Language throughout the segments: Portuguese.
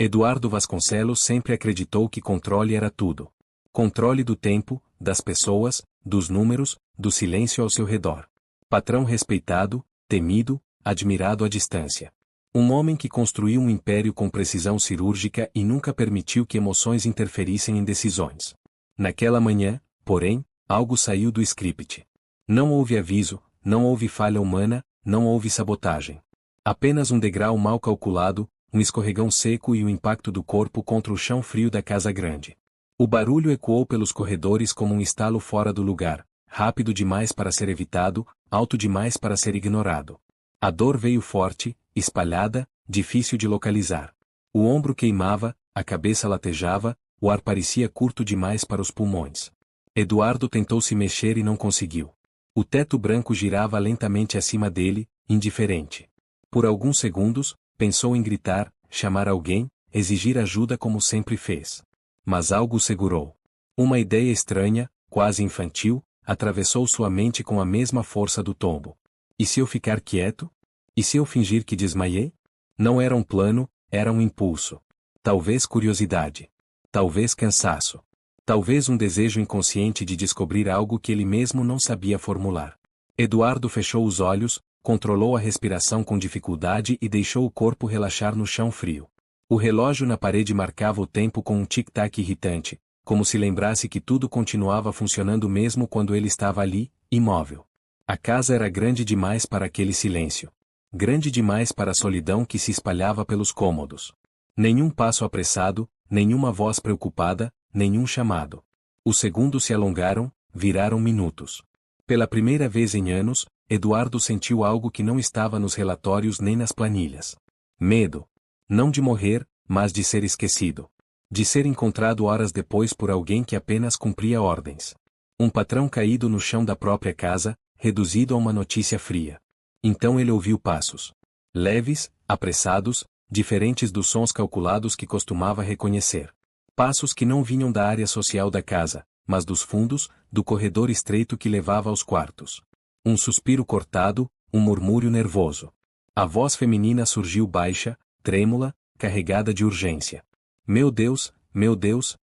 Eduardo Vasconcelos sempre acreditou que controle era tudo. Controle do tempo, das pessoas, dos números, do silêncio ao seu redor. Patrão respeitado, temido, admirado à distância. Um homem que construiu um império com precisão cirúrgica e nunca permitiu que emoções interferissem em decisões. Naquela manhã, porém, algo saiu do script. Não houve aviso, não houve falha humana, não houve sabotagem. Apenas um degrau mal calculado, um escorregão seco e o impacto do corpo contra o chão frio da casa grande. O barulho ecoou pelos corredores como um estalo fora do lugar, rápido demais para ser evitado, alto demais para ser ignorado. A dor veio forte, espalhada, difícil de localizar. O ombro queimava, a cabeça latejava, o ar parecia curto demais para os pulmões. Eduardo tentou se mexer e não conseguiu. O teto branco girava lentamente acima dele, indiferente. Por alguns segundos, pensou em gritar, chamar alguém, exigir ajuda como sempre fez. Mas algo o segurou. Uma ideia estranha, quase infantil, atravessou sua mente com a mesma força do tombo. E se eu ficar quieto? E se eu fingir que desmaiei? Não era um plano, era um impulso. Talvez curiosidade. Talvez cansaço. Talvez um desejo inconsciente de descobrir algo que ele mesmo não sabia formular. Eduardo fechou os olhos, controlou a respiração com dificuldade e deixou o corpo relaxar no chão frio. O relógio na parede marcava o tempo com um tic-tac irritante, como se lembrasse que tudo continuava funcionando mesmo quando ele estava ali, imóvel. A casa era grande demais para aquele silêncio. Grande demais para a solidão que se espalhava pelos cômodos. Nenhum passo apressado, nenhuma voz preocupada, nenhum chamado. Os segundos se alongaram, viraram minutos. Pela primeira vez em anos, Eduardo sentiu algo que não estava nos relatórios nem nas planilhas. Medo. Não de morrer, mas de ser esquecido. De ser encontrado horas depois por alguém que apenas cumpria ordens. Um patrão caído no chão da própria casa, reduzido a uma notícia fria. Então ele ouviu passos. Leves, apressados, diferentes dos sons calculados que costumava reconhecer. Passos que não vinham da área social da casa, mas dos fundos, do corredor estreito que levava aos quartos. Um suspiro cortado, um murmúrio nervoso. A voz feminina surgiu baixa, trêmula, carregada de urgência. Meu Deus,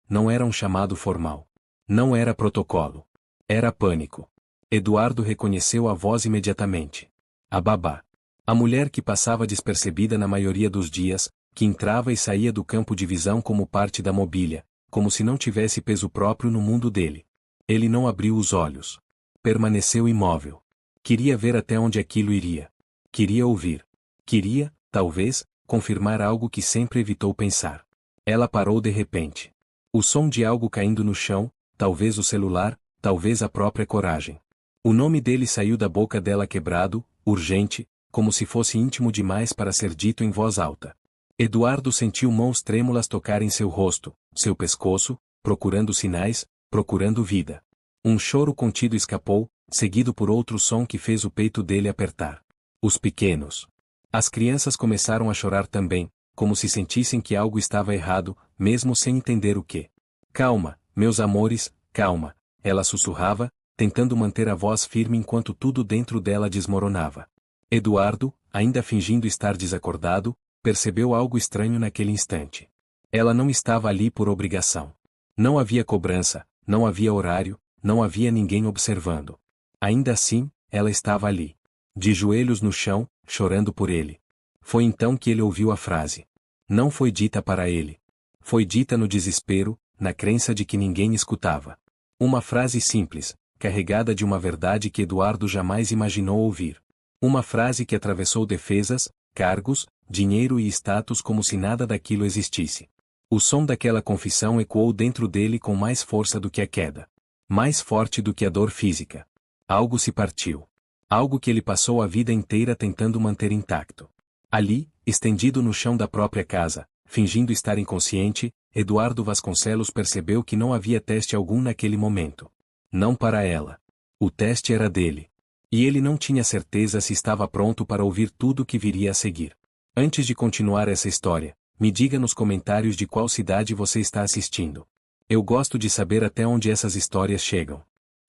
não era um chamado formal. Não era protocolo. Era pânico. Eduardo reconheceu a voz imediatamente. A babá. A mulher que passava despercebida na maioria dos dias, que entrava e saía do campo de visão como parte da mobília, como se não tivesse peso próprio no mundo dele. Ele não abriu os olhos. Permaneceu imóvel. Queria ver até onde aquilo iria. Queria ouvir. Queria, talvez, confirmar algo que sempre evitou pensar. Ela parou de repente. O som de algo caindo no chão, talvez o celular, talvez a própria coragem. O nome dele saiu da boca dela quebrado, urgente, como se fosse íntimo demais para ser dito em voz alta. Eduardo sentiu mãos trêmulas tocar em seu rosto, seu pescoço, procurando sinais, procurando vida. Um choro contido escapou, seguido por outro som que fez o peito dele apertar. Os pequenos. As crianças começaram a chorar também, como se sentissem que algo estava errado, mesmo sem entender o que. Calma, meus amores, calma, ela sussurrava, tentando manter a voz firme enquanto tudo dentro dela desmoronava. Eduardo, ainda fingindo estar desacordado, percebeu algo estranho naquele instante. Ela não estava ali por obrigação. Não havia cobrança, não havia horário, não havia ninguém observando. Ainda assim, ela estava ali. De joelhos no chão, chorando por ele. Foi então que ele ouviu a frase. Não foi dita para ele. Foi dita no desespero, na crença de que ninguém escutava. Uma frase simples, carregada de uma verdade que Eduardo jamais imaginou ouvir. Uma frase que atravessou defesas, cargos, dinheiro e status como se nada daquilo existisse. O som daquela confissão ecoou dentro dele com mais força do que a queda. Mais forte do que a dor física. Algo se partiu. Algo que ele passou a vida inteira tentando manter intacto. Ali, estendido no chão da própria casa, fingindo estar inconsciente, Eduardo Vasconcelos percebeu que não havia teste algum naquele momento. Não para ela. O teste era dele. E ele não tinha certeza se estava pronto para ouvir tudo o que viria a seguir. Antes de continuar essa história, me diga nos comentários de qual cidade você está assistindo. Eu gosto de saber até onde essas histórias chegam.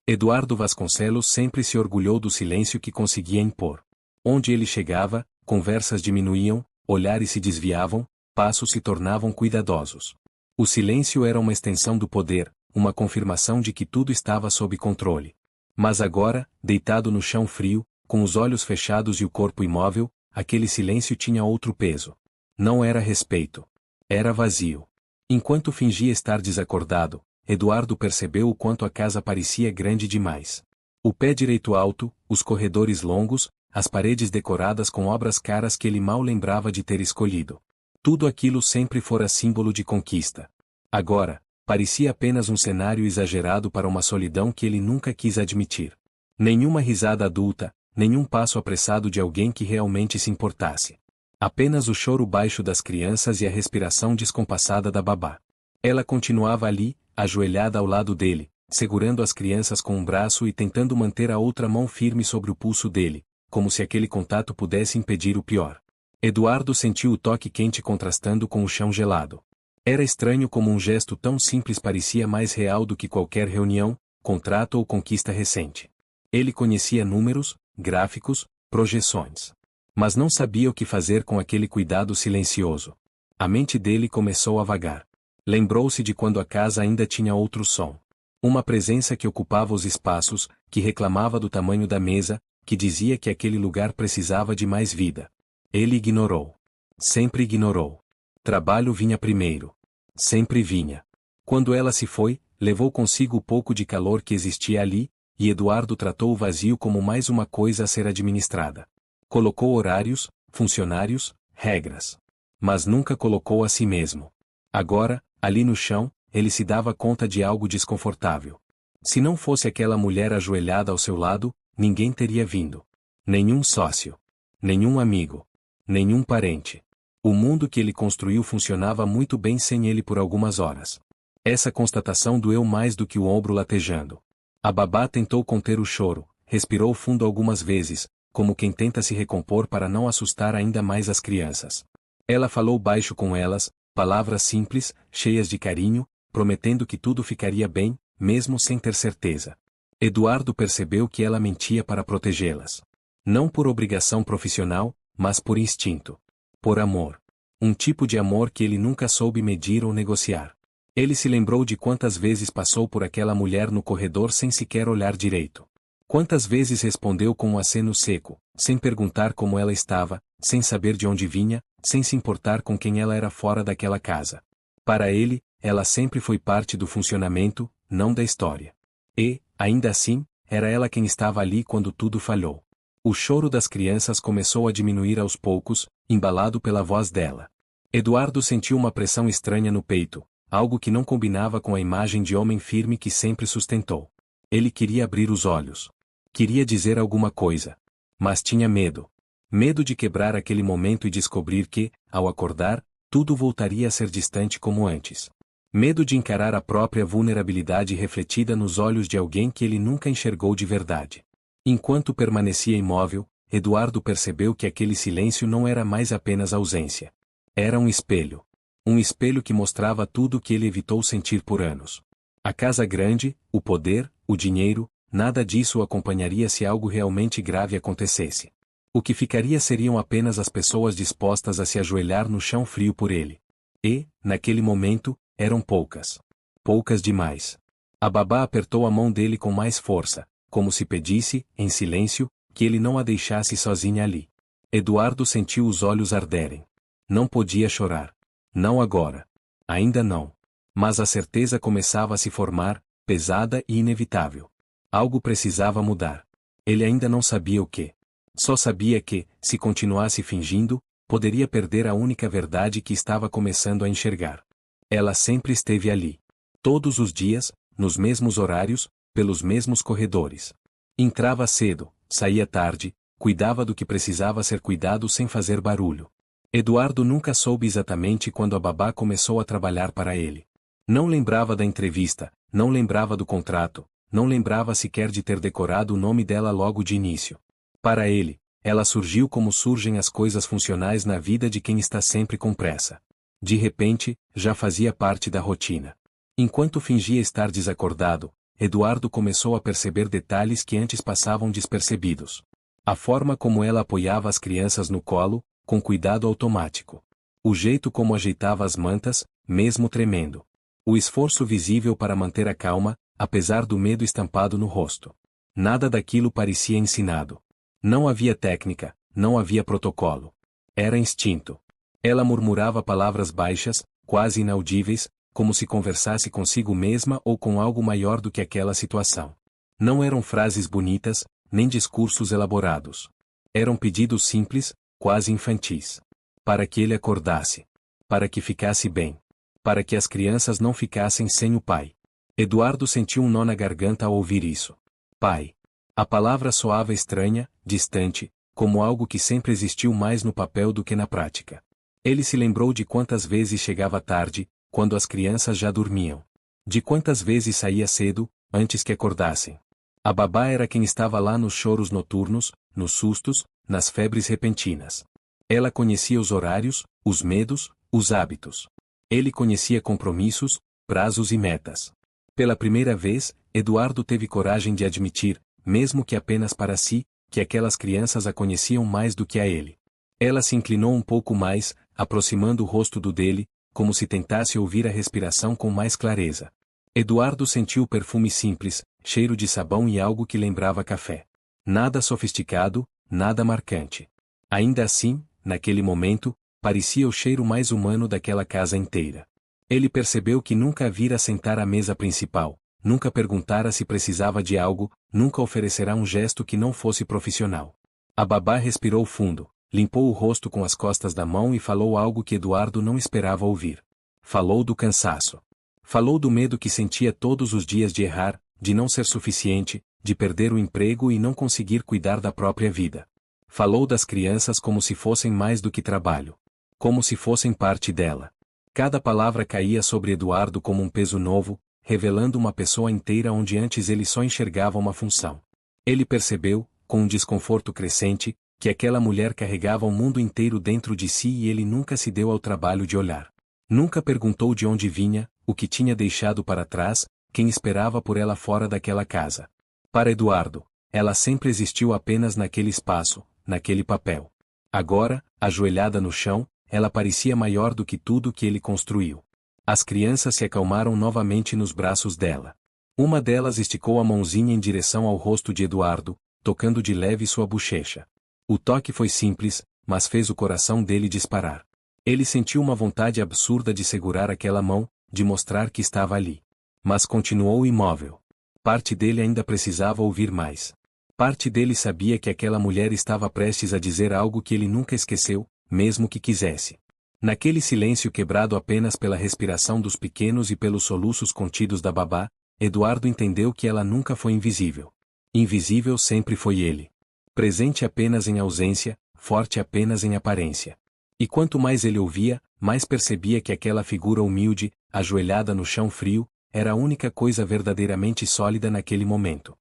Eduardo Vasconcelos sempre se orgulhou do silêncio que conseguia impor. Onde ele chegava, conversas diminuíam, olhares se desviavam, passos se tornavam cuidadosos. O silêncio era uma extensão do poder, uma confirmação de que tudo estava sob controle. Mas agora, deitado no chão frio, com os olhos fechados e o corpo imóvel, aquele silêncio tinha outro peso. Não era respeito. Era vazio. Enquanto fingia estar desacordado, Eduardo percebeu o quanto a casa parecia grande demais. O pé direito alto, os corredores longos, as paredes decoradas com obras caras que ele mal lembrava de ter escolhido. Tudo aquilo sempre fora símbolo de conquista. Agora, parecia apenas um cenário exagerado para uma solidão que ele nunca quis admitir. Nenhuma risada adulta, nenhum passo apressado de alguém que realmente se importasse. Apenas o choro baixo das crianças e a respiração descompassada da babá. Ela continuava ali, ajoelhada ao lado dele, segurando as crianças com um braço e tentando manter a outra mão firme sobre o pulso dele, como se aquele contato pudesse impedir o pior. Eduardo sentiu o toque quente contrastando com o chão gelado. Era estranho como um gesto tão simples parecia mais real do que qualquer reunião, contrato ou conquista recente. Ele conhecia números, gráficos, projeções. Mas não sabia o que fazer com aquele cuidado silencioso. A mente dele começou a vagar. Lembrou-se de quando a casa ainda tinha outro som. Uma presença que ocupava os espaços, que reclamava do tamanho da mesa, que dizia que aquele lugar precisava de mais vida. Ele ignorou. Sempre ignorou. Trabalho vinha primeiro. Sempre vinha. Quando ela se foi, levou consigo o pouco de calor que existia ali, e Eduardo tratou o vazio como mais uma coisa a ser administrada. Colocou horários, funcionários, regras. Mas nunca colocou a si mesmo. Agora, ali no chão, ele se dava conta de algo desconfortável. Se não fosse aquela mulher ajoelhada ao seu lado, ninguém teria vindo. Nenhum sócio. Nenhum amigo. Nenhum parente. O mundo que ele construiu funcionava muito bem sem ele por algumas horas. Essa constatação doeu mais do que o ombro latejando. A babá tentou conter o choro, respirou fundo algumas vezes, como quem tenta se recompor para não assustar ainda mais as crianças. Ela falou baixo com elas, palavras simples, cheias de carinho, prometendo que tudo ficaria bem, mesmo sem ter certeza. Eduardo percebeu que ela mentia para protegê-las. Não por obrigação profissional, mas por instinto. Por amor. Um tipo de amor que ele nunca soube medir ou negociar. Ele se lembrou de quantas vezes passou por aquela mulher no corredor sem sequer olhar direito. Quantas vezes respondeu com um aceno seco, sem perguntar como ela estava, sem saber de onde vinha, sem se importar com quem ela era fora daquela casa. Para ele, ela sempre foi parte do funcionamento, não da história. E, ainda assim, era ela quem estava ali quando tudo falhou. O choro das crianças começou a diminuir aos poucos, embalado pela voz dela. Eduardo sentiu uma pressão estranha no peito, algo que não combinava com a imagem de homem firme que sempre sustentou. Ele queria abrir os olhos. Queria dizer alguma coisa. Mas tinha medo. Medo de quebrar aquele momento e descobrir que, ao acordar, tudo voltaria a ser distante como antes. Medo de encarar a própria vulnerabilidade refletida nos olhos de alguém que ele nunca enxergou de verdade. Enquanto permanecia imóvel, Eduardo percebeu que aquele silêncio não era mais apenas ausência. Era um espelho. Um espelho que mostrava tudo o que ele evitou sentir por anos. A casa grande, o poder, o dinheiro, nada disso o acompanharia se algo realmente grave acontecesse. O que ficaria seriam apenas as pessoas dispostas a se ajoelhar no chão frio por ele. E, naquele momento, eram poucas. Poucas demais. A babá apertou a mão dele com mais força, como se pedisse, em silêncio, que ele não a deixasse sozinha ali. Eduardo sentiu os olhos arderem. Não podia chorar. Não agora. Ainda não. Mas a certeza começava a se formar, pesada e inevitável. Algo precisava mudar. Ele ainda não sabia o que. Só sabia que, se continuasse fingindo, poderia perder a única verdade que estava começando a enxergar. Ela sempre esteve ali. Todos os dias, nos mesmos horários, pelos mesmos corredores. Entrava cedo, saía tarde, cuidava do que precisava ser cuidado sem fazer barulho. Eduardo nunca soube exatamente quando a babá começou a trabalhar para ele. Não lembrava da entrevista, não lembrava do contrato, não lembrava sequer de ter decorado o nome dela logo de início. Para ele, ela surgiu como surgem as coisas funcionais na vida de quem está sempre com pressa. De repente, já fazia parte da rotina. Enquanto fingia estar desacordado, Eduardo começou a perceber detalhes que antes passavam despercebidos. A forma como ela apoiava as crianças no colo, com cuidado automático. O jeito como ajeitava as mantas, mesmo tremendo. O esforço visível para manter a calma, apesar do medo estampado no rosto. Nada daquilo parecia ensinado. Não havia técnica, não havia protocolo. Era instinto. Ela murmurava palavras baixas, quase inaudíveis, como se conversasse consigo mesma ou com algo maior do que aquela situação. Não eram frases bonitas, nem discursos elaborados. Eram pedidos simples, quase infantis. Para que ele acordasse. Para que ficasse bem. Para que as crianças não ficassem sem o pai. Eduardo sentiu um nó na garganta ao ouvir isso. Pai. A palavra soava estranha, distante, como algo que sempre existiu mais no papel do que na prática. Ele se lembrou de quantas vezes chegava tarde, quando as crianças já dormiam. De quantas vezes saía cedo, antes que acordassem. A babá era quem estava lá nos choros noturnos, nos sustos, nas febres repentinas. Ela conhecia os horários, os medos, os hábitos. Ele conhecia compromissos, prazos e metas. Pela primeira vez, Eduardo teve coragem de admitir, mesmo que apenas para si, que aquelas crianças a conheciam mais do que a ele. Ela se inclinou um pouco mais, aproximando o rosto do dele, como se tentasse ouvir a respiração com mais clareza. Eduardo sentiu o perfume simples, cheiro de sabão e algo que lembrava café. Nada sofisticado, nada marcante. Ainda assim, naquele momento, parecia o cheiro mais humano daquela casa inteira. Ele percebeu que nunca a vira sentar à mesa principal, nunca perguntara se precisava de algo, nunca oferecerá um gesto que não fosse profissional. A babá respirou fundo, limpou o rosto com as costas da mão e falou algo que Eduardo não esperava ouvir. Falou do cansaço. Falou do medo que sentia todos os dias de errar, de não ser suficiente, de perder o emprego e não conseguir cuidar da própria vida. Falou das crianças como se fossem mais do que trabalho. Como se fossem parte dela. Cada palavra caía sobre Eduardo como um peso novo, revelando uma pessoa inteira onde antes ele só enxergava uma função. Ele percebeu, com um desconforto crescente, que aquela mulher carregava o mundo inteiro dentro de si e ele nunca se deu ao trabalho de olhar. Nunca perguntou de onde vinha, o que tinha deixado para trás, quem esperava por ela fora daquela casa. Para Eduardo, ela sempre existiu apenas naquele espaço, naquele papel. Agora, ajoelhada no chão, ela parecia maior do que tudo que ele construiu. As crianças se acalmaram novamente nos braços dela. Uma delas esticou a mãozinha em direção ao rosto de Eduardo, tocando de leve sua bochecha. O toque foi simples, mas fez o coração dele disparar. Ele sentiu uma vontade absurda de segurar aquela mão, de mostrar que estava ali. Mas continuou imóvel. Parte dele ainda precisava ouvir mais. Parte dele sabia que aquela mulher estava prestes a dizer algo que ele nunca esqueceu, mesmo que quisesse. Naquele silêncio quebrado apenas pela respiração dos pequenos e pelos soluços contidos da babá, Eduardo entendeu que ela nunca foi invisível. Invisível sempre foi ele. Presente apenas em ausência, forte apenas em aparência. E quanto mais ele ouvia, mais percebia que aquela figura humilde, ajoelhada no chão frio, era a única coisa verdadeiramente sólida naquele momento.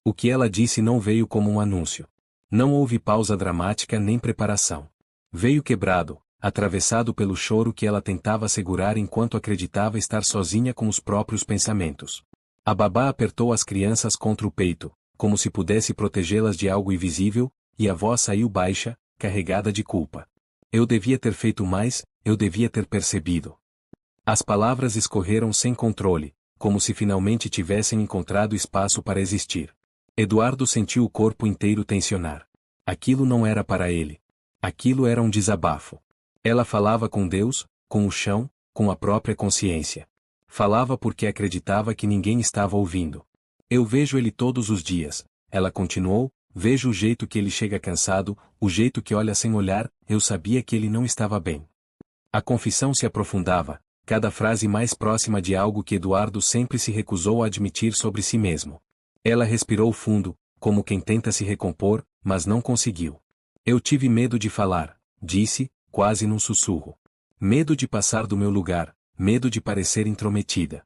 O que ela disse não veio como um anúncio. Não houve pausa dramática nem preparação. Veio quebrado, atravessado pelo choro que ela tentava segurar enquanto acreditava estar sozinha com os próprios pensamentos. A babá apertou as crianças contra o peito, como se pudesse protegê-las de algo invisível, e a voz saiu baixa, carregada de culpa. Eu devia ter feito mais, eu devia ter percebido. As palavras escorreram sem controle, como se finalmente tivessem encontrado espaço para existir. Eduardo sentiu o corpo inteiro tensionar. Aquilo não era para ele. Aquilo era um desabafo. Ela falava com Deus, com o chão, com a própria consciência. Falava porque acreditava que ninguém estava ouvindo. Eu vejo ele todos os dias, ela continuou, vejo o jeito que ele chega cansado, o jeito que olha sem olhar, eu sabia que ele não estava bem. A confissão se aprofundava, cada frase mais próxima de algo que Eduardo sempre se recusou a admitir sobre si mesmo. Ela respirou fundo, como quem tenta se recompor, mas não conseguiu. Eu tive medo de falar, disse, quase num sussurro. Medo de passar do meu lugar, medo de parecer intrometida.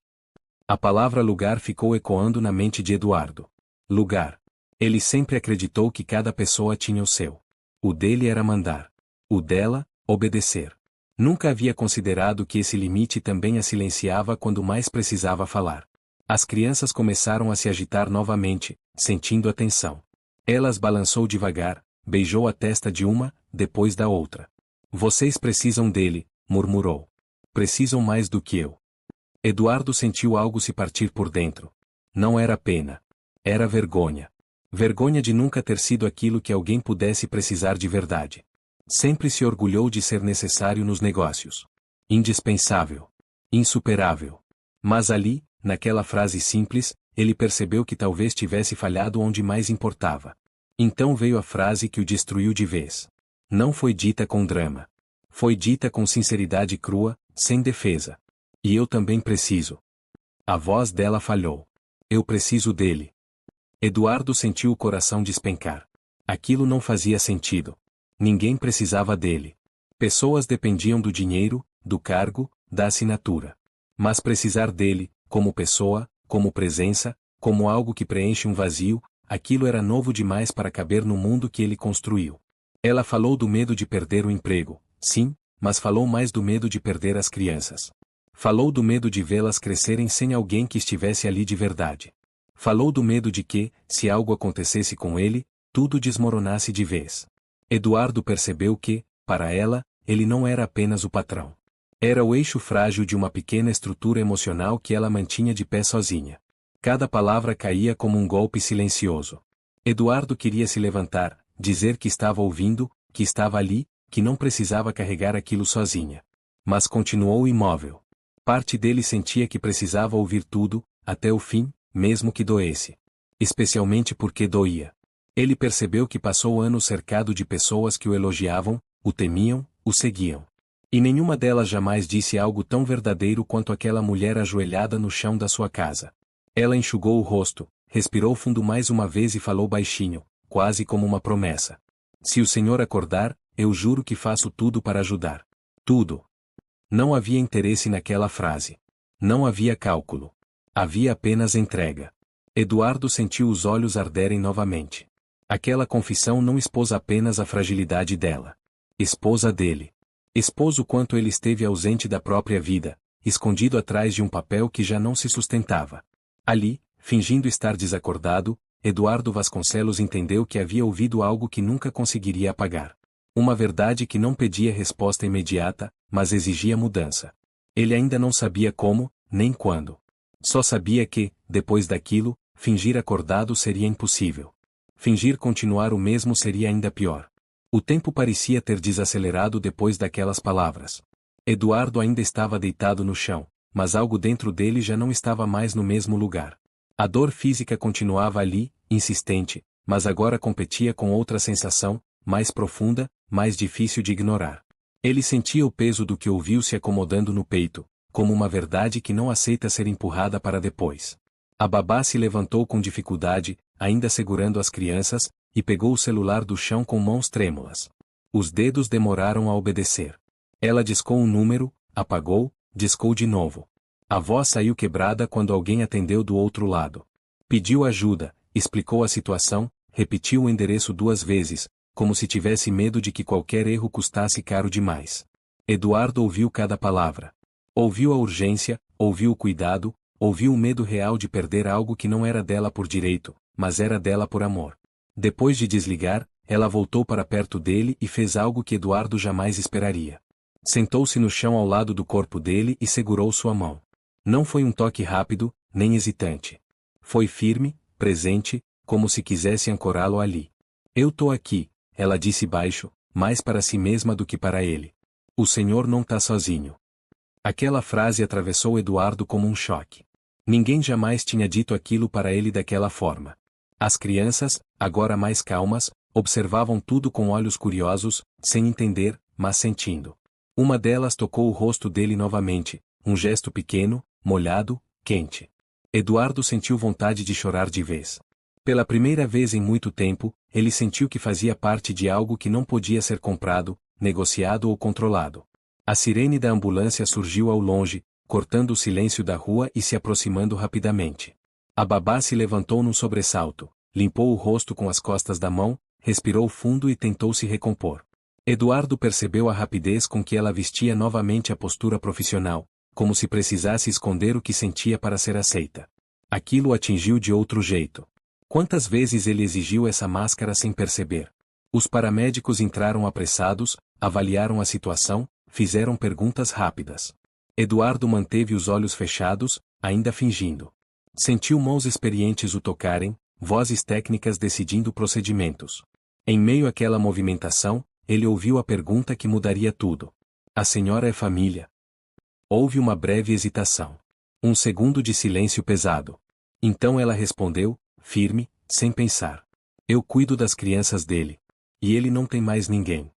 A palavra lugar ficou ecoando na mente de Eduardo. Lugar. Ele sempre acreditou que cada pessoa tinha o seu. O dele era mandar. O dela, obedecer. Nunca havia considerado que esse limite também a silenciava quando mais precisava falar. As crianças começaram a se agitar novamente, sentindo a tensão. Ela as balançou devagar, beijou a testa de uma, depois da outra. Vocês precisam dele, murmurou. Precisam mais do que eu. Eduardo sentiu algo se partir por dentro. Não era pena. Era vergonha. Vergonha de nunca ter sido aquilo que alguém pudesse precisar de verdade. Sempre se orgulhou de ser necessário nos negócios. Indispensável. Insuperável. Mas ali, naquela frase simples, ele percebeu que talvez tivesse falhado onde mais importava. Então veio a frase que o destruiu de vez. Não foi dita com drama. Foi dita com sinceridade crua, sem defesa. E eu também preciso. A voz dela falhou. Eu preciso dele. Eduardo sentiu o coração despencar. Aquilo não fazia sentido. Ninguém precisava dele. Pessoas dependiam do dinheiro, do cargo, da assinatura. Mas precisar dele, como pessoa, como presença, como algo que preenche um vazio, aquilo era novo demais para caber no mundo que ele construiu. Ela falou do medo de perder o emprego, sim, mas falou mais do medo de perder as crianças. Falou do medo de vê-las crescerem sem alguém que estivesse ali de verdade. Falou do medo de que, se algo acontecesse com ele, tudo desmoronasse de vez. Eduardo percebeu que, para ela, ele não era apenas o patrão. Era o eixo frágil de uma pequena estrutura emocional que ela mantinha de pé sozinha. Cada palavra caía como um golpe silencioso. Eduardo queria se levantar, dizer que estava ouvindo, que estava ali, que não precisava carregar aquilo sozinha. Mas continuou imóvel. Parte dele sentia que precisava ouvir tudo, até o fim, mesmo que doesse. Especialmente porque doía. Ele percebeu que passou anos cercado de pessoas que o elogiavam, o temiam, o seguiam. E nenhuma delas jamais disse algo tão verdadeiro quanto aquela mulher ajoelhada no chão da sua casa. Ela enxugou o rosto, respirou fundo mais uma vez e falou baixinho, quase como uma promessa. Se o Senhor acordar, eu juro que faço tudo para ajudar. Tudo. Não havia interesse naquela frase. Não havia cálculo. Havia apenas entrega. Eduardo sentiu os olhos arderem novamente. Aquela confissão não expôs apenas a fragilidade dela. Expôs a dele. Expôs o quanto ele esteve ausente da própria vida, escondido atrás de um papel que já não se sustentava. Ali, fingindo estar desacordado, Eduardo Vasconcelos entendeu que havia ouvido algo que nunca conseguiria apagar. Uma verdade que não pedia resposta imediata, mas exigia mudança. Ele ainda não sabia como, nem quando. Só sabia que, depois daquilo, fingir acordado seria impossível. Fingir continuar o mesmo seria ainda pior. O tempo parecia ter desacelerado depois daquelas palavras. Eduardo ainda estava deitado no chão, mas algo dentro dele já não estava mais no mesmo lugar. A dor física continuava ali, insistente, mas agora competia com outra sensação, mais profunda, mais difícil de ignorar. Ele sentia o peso do que ouviu se acomodando no peito, como uma verdade que não aceita ser empurrada para depois. A babá se levantou com dificuldade, ainda segurando as crianças, e pegou o celular do chão com mãos trêmulas. Os dedos demoraram a obedecer. Ela discou um número, apagou, discou de novo. A voz saiu quebrada quando alguém atendeu do outro lado. Pediu ajuda, explicou a situação, repetiu o endereço 2 vezes, como se tivesse medo de que qualquer erro custasse caro demais. Eduardo ouviu cada palavra. Ouviu a urgência, ouviu o cuidado, ouviu o medo real de perder algo que não era dela por direito, mas era dela por amor. Depois de desligar, ela voltou para perto dele e fez algo que Eduardo jamais esperaria. Sentou-se no chão ao lado do corpo dele e segurou sua mão. Não foi um toque rápido, nem hesitante. Foi firme, presente, como se quisesse ancorá-lo ali. Eu tô aqui, ela disse baixo, mais para si mesma do que para ele. O senhor não tá sozinho. Aquela frase atravessou Eduardo como um choque. Ninguém jamais tinha dito aquilo para ele daquela forma. As crianças, agora mais calmas, observavam tudo com olhos curiosos, sem entender, mas sentindo. Uma delas tocou o rosto dele novamente, um gesto pequeno, molhado, quente. Eduardo sentiu vontade de chorar de vez. Pela primeira vez em muito tempo, ele sentiu que fazia parte de algo que não podia ser comprado, negociado ou controlado. A sirene da ambulância surgiu ao longe, cortando o silêncio da rua e se aproximando rapidamente. A babá se levantou num sobressalto, limpou o rosto com as costas da mão, respirou fundo e tentou se recompor. Eduardo percebeu a rapidez com que ela vestia novamente a postura profissional, como se precisasse esconder o que sentia para ser aceita. Aquilo o atingiu de outro jeito. Quantas vezes ele exigiu essa máscara sem perceber? Os paramédicos entraram apressados, avaliaram a situação, fizeram perguntas rápidas. Eduardo manteve os olhos fechados, ainda fingindo. Sentiu mãos experientes o tocarem, vozes técnicas decidindo procedimentos. Em meio àquela movimentação, ele ouviu a pergunta que mudaria tudo. A senhora é família? Houve uma breve hesitação. Um segundo de silêncio pesado. Então ela respondeu, firme, sem pensar. Eu cuido das crianças dele. E ele não tem mais ninguém.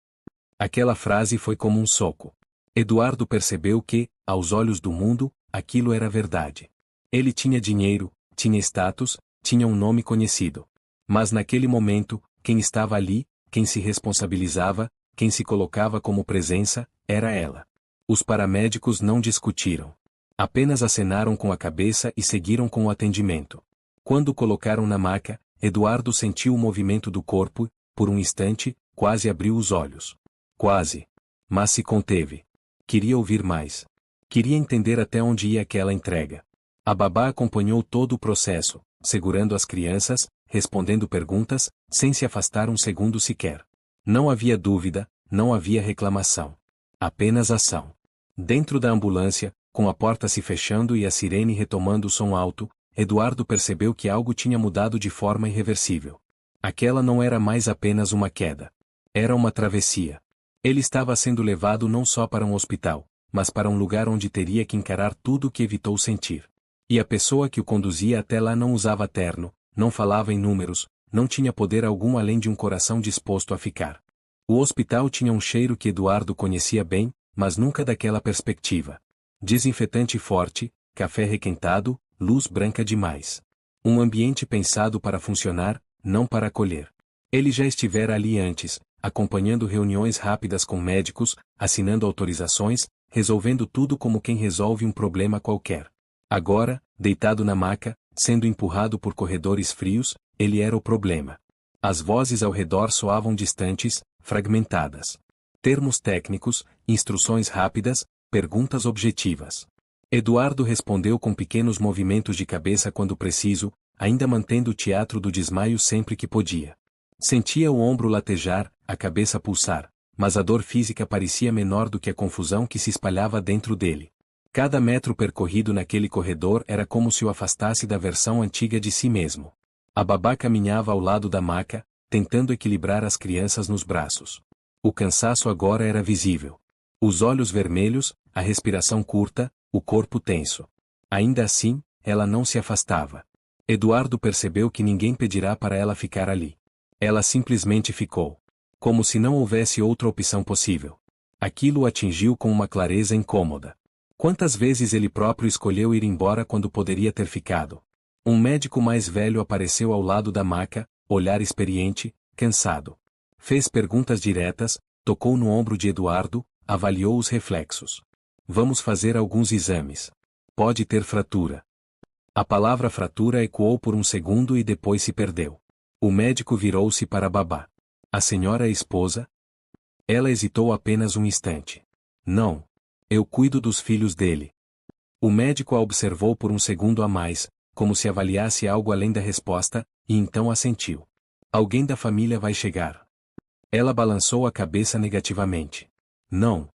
Aquela frase foi como um soco. Eduardo percebeu que, aos olhos do mundo, aquilo era verdade. Ele tinha dinheiro, tinha status, tinha um nome conhecido. Mas naquele momento, quem estava ali, quem se responsabilizava, quem se colocava como presença, era ela. Os paramédicos não discutiram. Apenas acenaram com a cabeça e seguiram com o atendimento. Quando o colocaram na maca, Eduardo sentiu o movimento do corpo, por um instante, quase abriu os olhos. Quase. Mas se conteve. Queria ouvir mais. Queria entender até onde ia aquela entrega. A babá acompanhou todo o processo, segurando as crianças, respondendo perguntas, sem se afastar um segundo sequer. Não havia dúvida, não havia reclamação. Apenas ação. Dentro da ambulância, com a porta se fechando e a sirene retomando o som alto, Eduardo percebeu que algo tinha mudado de forma irreversível. Aquela não era mais apenas uma queda. Era uma travessia. Ele estava sendo levado não só para um hospital, mas para um lugar onde teria que encarar tudo o que evitou sentir. E a pessoa que o conduzia até lá não usava terno, não falava em números, não tinha poder algum além de um coração disposto a ficar. O hospital tinha um cheiro que Eduardo conhecia bem, mas nunca daquela perspectiva. Desinfetante forte, café requentado, luz branca demais. Um ambiente pensado para funcionar, não para acolher. Ele já estivera ali antes, acompanhando reuniões rápidas com médicos, assinando autorizações, resolvendo tudo como quem resolve um problema qualquer. Agora, deitado na maca, sendo empurrado por corredores frios, ele era o problema. As vozes ao redor soavam distantes, fragmentadas. Termos técnicos, instruções rápidas, perguntas objetivas. Eduardo respondeu com pequenos movimentos de cabeça quando preciso, ainda mantendo o teatro do desmaio sempre que podia. Sentia o ombro latejar, a cabeça pulsar, mas a dor física parecia menor do que a confusão que se espalhava dentro dele. Cada metro percorrido naquele corredor era como se o afastasse da versão antiga de si mesmo. A babá caminhava ao lado da maca, tentando equilibrar as crianças nos braços. O cansaço agora era visível. Os olhos vermelhos, a respiração curta, o corpo tenso. Ainda assim, ela não se afastava. Eduardo percebeu que ninguém pedirá para ela ficar ali. Ela simplesmente ficou. Como se não houvesse outra opção possível. Aquilo o atingiu com uma clareza incômoda. Quantas vezes ele próprio escolheu ir embora quando poderia ter ficado? Um médico mais velho apareceu ao lado da maca, olhar experiente, cansado. Fez perguntas diretas, tocou no ombro de Eduardo, avaliou os reflexos. Vamos fazer alguns exames. Pode ter fratura. A palavra fratura ecoou por um segundo e depois se perdeu. O médico virou-se para a babá. A senhora é esposa? Ela hesitou apenas um instante. Não. Eu cuido dos filhos dele. O médico a observou por um segundo a mais, como se avaliasse algo além da resposta, e então assentiu. Alguém da família vai chegar. Ela balançou a cabeça negativamente. Não.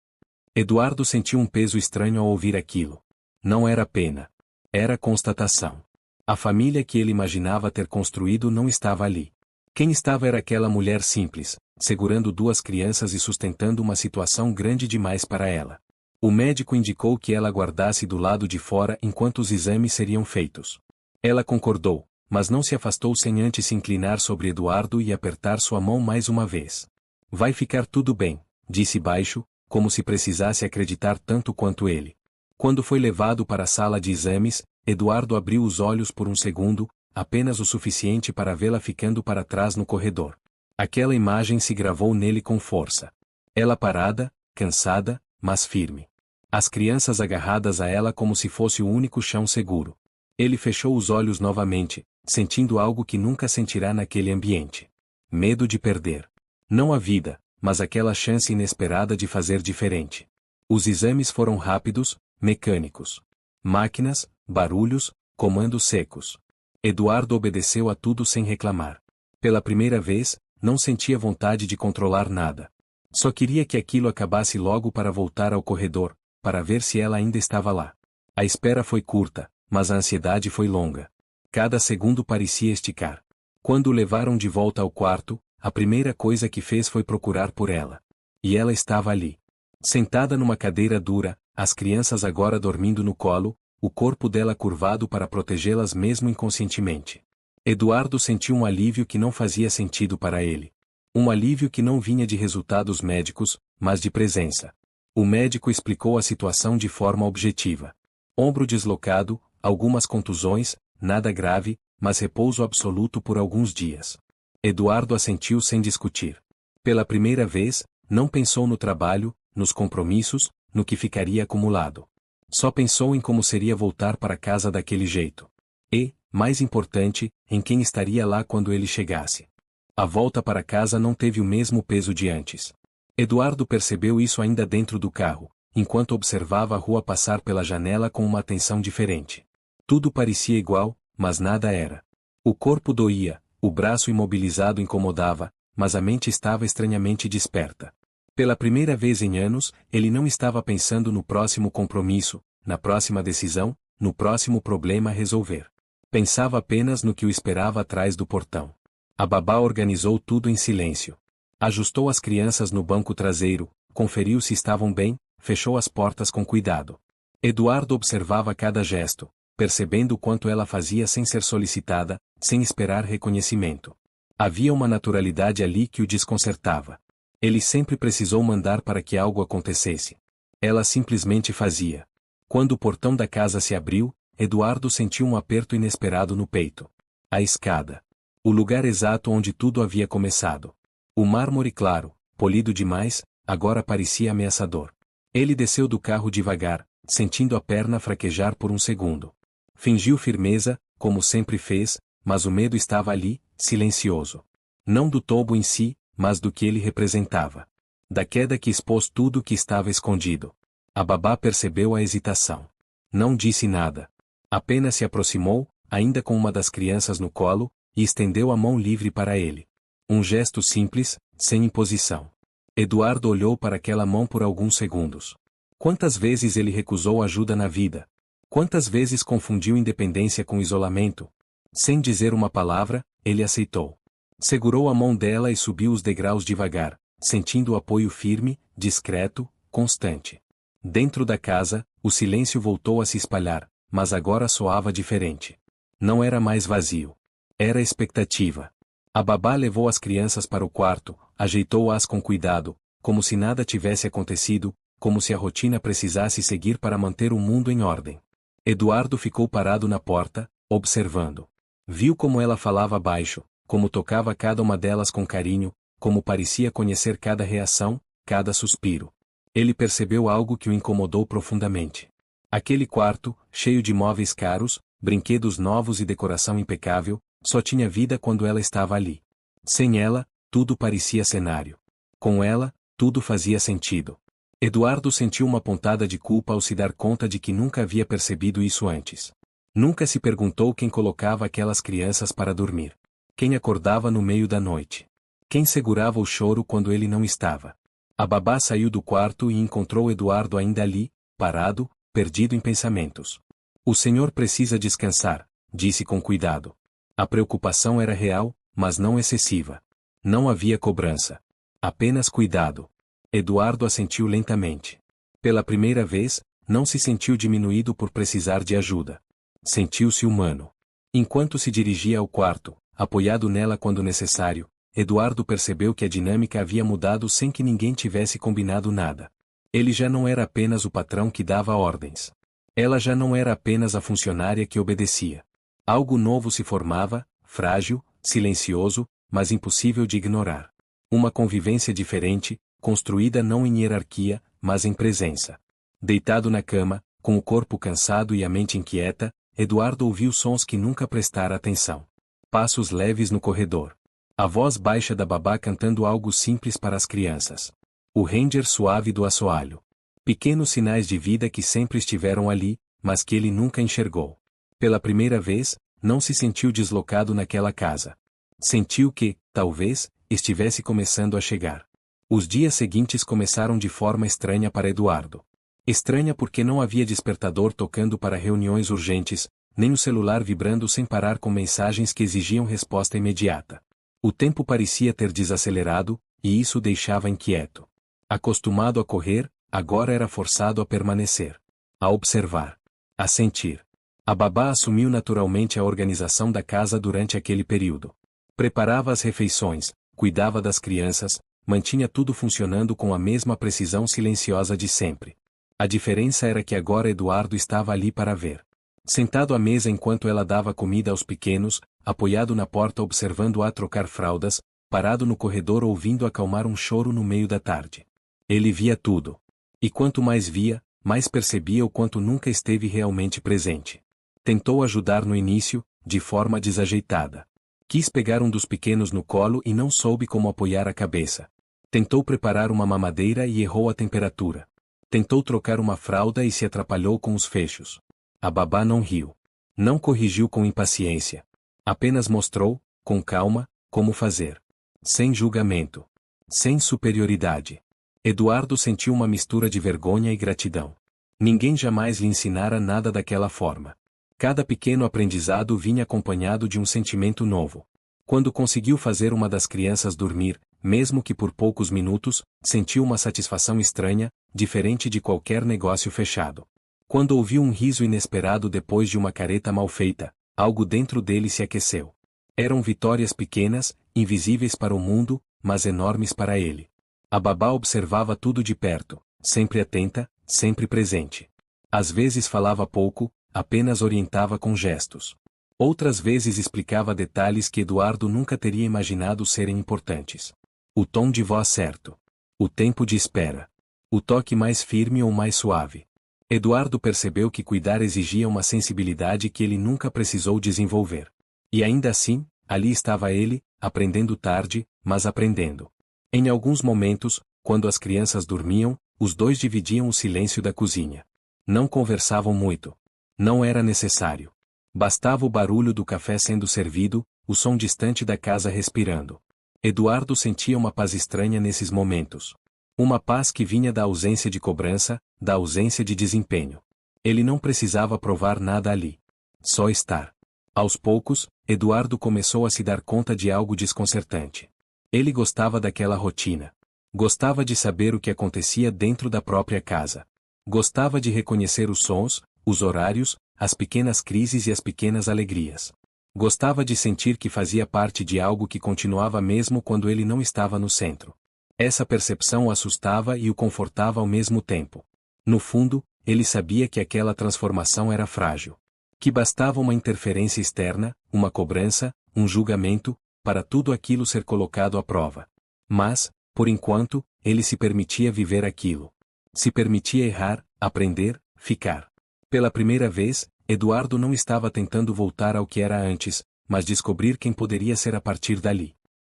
Eduardo sentiu um peso estranho ao ouvir aquilo. Não era pena. Era constatação. A família que ele imaginava ter construído não estava ali. Quem estava era aquela mulher simples, segurando duas crianças e sustentando uma situação grande demais para ela. O médico indicou que ela aguardasse do lado de fora enquanto os exames seriam feitos. Ela concordou, mas não se afastou sem antes se inclinar sobre Eduardo e apertar sua mão mais uma vez. Vai ficar tudo bem, disse baixo, como se precisasse acreditar tanto quanto ele. Quando foi levado para a sala de exames, Eduardo abriu os olhos por um segundo, apenas o suficiente para vê-la ficando para trás no corredor. Aquela imagem se gravou nele com força. Ela parada, cansada, mas firme. As crianças agarradas a ela como se fosse o único chão seguro. Ele fechou os olhos novamente, sentindo algo que nunca sentirá naquele ambiente. Medo de perder. Não a vida, mas aquela chance inesperada de fazer diferente. Os exames foram rápidos, mecânicos. Máquinas, barulhos, comandos secos. Eduardo obedeceu a tudo sem reclamar. Pela primeira vez, não sentia vontade de controlar nada. Só queria que aquilo acabasse logo para voltar ao corredor, para ver se ela ainda estava lá. A espera foi curta, mas a ansiedade foi longa. Cada segundo parecia esticar. Quando o levaram de volta ao quarto, a primeira coisa que fez foi procurar por ela. E ela estava ali. Sentada numa cadeira dura, as crianças agora dormindo no colo, o corpo dela curvado para protegê-las mesmo inconscientemente. Eduardo sentiu um alívio que não fazia sentido para ele. Um alívio que não vinha de resultados médicos, mas de presença. O médico explicou a situação de forma objetiva. Ombro deslocado, algumas contusões, nada grave, mas repouso absoluto por alguns dias. Eduardo assentiu sem discutir. Pela primeira vez, não pensou no trabalho, nos compromissos, no que ficaria acumulado. Só pensou em como seria voltar para casa daquele jeito. E, mais importante, em quem estaria lá quando ele chegasse. A volta para casa não teve o mesmo peso de antes. Eduardo percebeu isso ainda dentro do carro, enquanto observava a rua passar pela janela com uma atenção diferente. Tudo parecia igual, mas nada era. O corpo doía, o braço imobilizado incomodava, mas a mente estava estranhamente desperta. Pela primeira vez em anos, ele não estava pensando no próximo compromisso, na próxima decisão, no próximo problema a resolver. Pensava apenas no que o esperava atrás do portão. A babá organizou tudo em silêncio. Ajustou as crianças no banco traseiro, conferiu se estavam bem, fechou as portas com cuidado. Eduardo observava cada gesto, percebendo o quanto ela fazia sem ser solicitada, sem esperar reconhecimento. Havia uma naturalidade ali que o desconcertava. Ele sempre precisou mandar para que algo acontecesse. Ela simplesmente fazia. Quando o portão da casa se abriu, Eduardo sentiu um aperto inesperado no peito. A escada. O lugar exato onde tudo havia começado. O mármore claro, polido demais, agora parecia ameaçador. Ele desceu do carro devagar, sentindo a perna fraquejar por um segundo. Fingiu firmeza, como sempre fez, mas o medo estava ali, silencioso. Não do tombo em si, mas do que ele representava. Da queda que expôs tudo que estava escondido. A babá percebeu a hesitação. Não disse nada. Apenas se aproximou, ainda com uma das crianças no colo, e estendeu a mão livre para ele. Um gesto simples, sem imposição. Eduardo olhou para aquela mão por alguns segundos. Quantas vezes ele recusou ajuda na vida? Quantas vezes confundiu independência com isolamento? Sem dizer uma palavra, ele aceitou. Segurou a mão dela e subiu os degraus devagar, sentindo o apoio firme, discreto, constante. Dentro da casa, o silêncio voltou a se espalhar, mas agora soava diferente. Não era mais vazio. Era expectativa. A babá levou as crianças para o quarto, ajeitou-as com cuidado, como se nada tivesse acontecido, como se a rotina precisasse seguir para manter o mundo em ordem. Eduardo ficou parado na porta, observando. Viu como ela falava baixo, como tocava cada uma delas com carinho, como parecia conhecer cada reação, cada suspiro. Ele percebeu algo que o incomodou profundamente. Aquele quarto, cheio de móveis caros, brinquedos novos e decoração impecável, só tinha vida quando ela estava ali. Sem ela, tudo parecia cenário. Com ela, tudo fazia sentido. Eduardo sentiu uma pontada de culpa ao se dar conta de que nunca havia percebido isso antes. Nunca se perguntou quem colocava aquelas crianças para dormir. Quem acordava no meio da noite. Quem segurava o choro quando ele não estava. A babá saiu do quarto e encontrou Eduardo ainda ali, parado, perdido em pensamentos. O senhor precisa descansar, disse com cuidado. A preocupação era real, mas não excessiva. Não havia cobrança. Apenas cuidado. Eduardo assentiu lentamente. Pela primeira vez, não se sentiu diminuído por precisar de ajuda. Sentiu-se humano. Enquanto se dirigia ao quarto, apoiado nela quando necessário, Eduardo percebeu que a dinâmica havia mudado sem que ninguém tivesse combinado nada. Ele já não era apenas o patrão que dava ordens. Ela já não era apenas a funcionária que obedecia. Algo novo se formava, frágil, silencioso, mas impossível de ignorar. Uma convivência diferente, construída não em hierarquia, mas em presença. Deitado na cama, com o corpo cansado e a mente inquieta, Eduardo ouviu sons que nunca prestara atenção. Passos leves no corredor. A voz baixa da babá cantando algo simples para as crianças. O ranger suave do assoalho. Pequenos sinais de vida que sempre estiveram ali, mas que ele nunca enxergou. Pela primeira vez, não se sentiu deslocado naquela casa. Sentiu que, talvez, estivesse começando a chegar. Os dias seguintes começaram de forma estranha para Eduardo. Estranha porque não havia despertador tocando para reuniões urgentes, nem o celular vibrando sem parar com mensagens que exigiam resposta imediata. O tempo parecia ter desacelerado, e isso o deixava inquieto. Acostumado a correr, agora era forçado a permanecer. A observar. A sentir. A babá assumiu naturalmente a organização da casa durante aquele período. Preparava as refeições, cuidava das crianças, mantinha tudo funcionando com a mesma precisão silenciosa de sempre. A diferença era que agora Eduardo estava ali para ver. Sentado à mesa enquanto ela dava comida aos pequenos, apoiado na porta observando-a trocar fraldas, parado no corredor ouvindo acalmar um choro no meio da tarde. Ele via tudo. E quanto mais via, mais percebia o quanto nunca esteve realmente presente. Tentou ajudar no início, de forma desajeitada. Quis pegar um dos pequenos no colo e não soube como apoiar a cabeça. Tentou preparar uma mamadeira e errou a temperatura. Tentou trocar uma fralda e se atrapalhou com os fechos. A babá não riu. Não corrigiu com impaciência. Apenas mostrou, com calma, como fazer. Sem julgamento. Sem superioridade. Eduardo sentiu uma mistura de vergonha e gratidão. Ninguém jamais lhe ensinara nada daquela forma. Cada pequeno aprendizado vinha acompanhado de um sentimento novo. Quando conseguiu fazer uma das crianças dormir, mesmo que por poucos minutos, sentiu uma satisfação estranha, diferente de qualquer negócio fechado. Quando ouviu um riso inesperado depois de uma careta mal feita, algo dentro dele se aqueceu. Eram vitórias pequenas, invisíveis para o mundo, mas enormes para ele. A babá observava tudo de perto, sempre atenta, sempre presente. Às vezes falava pouco, apenas orientava com gestos. Outras vezes explicava detalhes que Eduardo nunca teria imaginado serem importantes. O tom de voz certo. O tempo de espera. O toque mais firme ou mais suave. Eduardo percebeu que cuidar exigia uma sensibilidade que ele nunca precisou desenvolver. E ainda assim, ali estava ele, aprendendo tarde, mas aprendendo. Em alguns momentos, quando as crianças dormiam, os dois dividiam o silêncio da cozinha. Não conversavam muito. Não era necessário. Bastava o barulho do café sendo servido, o som distante da casa respirando. Eduardo sentia uma paz estranha nesses momentos. Uma paz que vinha da ausência de cobrança, da ausência de desempenho. Ele não precisava provar nada ali. Só estar. Aos poucos, Eduardo começou a se dar conta de algo desconcertante. Ele gostava daquela rotina. Gostava de saber o que acontecia dentro da própria casa. Gostava de reconhecer os sons, os horários, as pequenas crises e as pequenas alegrias. Gostava de sentir que fazia parte de algo que continuava mesmo quando ele não estava no centro. Essa percepção o assustava e o confortava ao mesmo tempo. No fundo, ele sabia que aquela transformação era frágil. Que bastava uma interferência externa, uma cobrança, um julgamento, para tudo aquilo ser colocado à prova. Mas, por enquanto, ele se permitia viver aquilo. Se permitia errar, aprender, ficar. Pela primeira vez, Eduardo não estava tentando voltar ao que era antes, mas descobrir quem poderia ser a partir dali.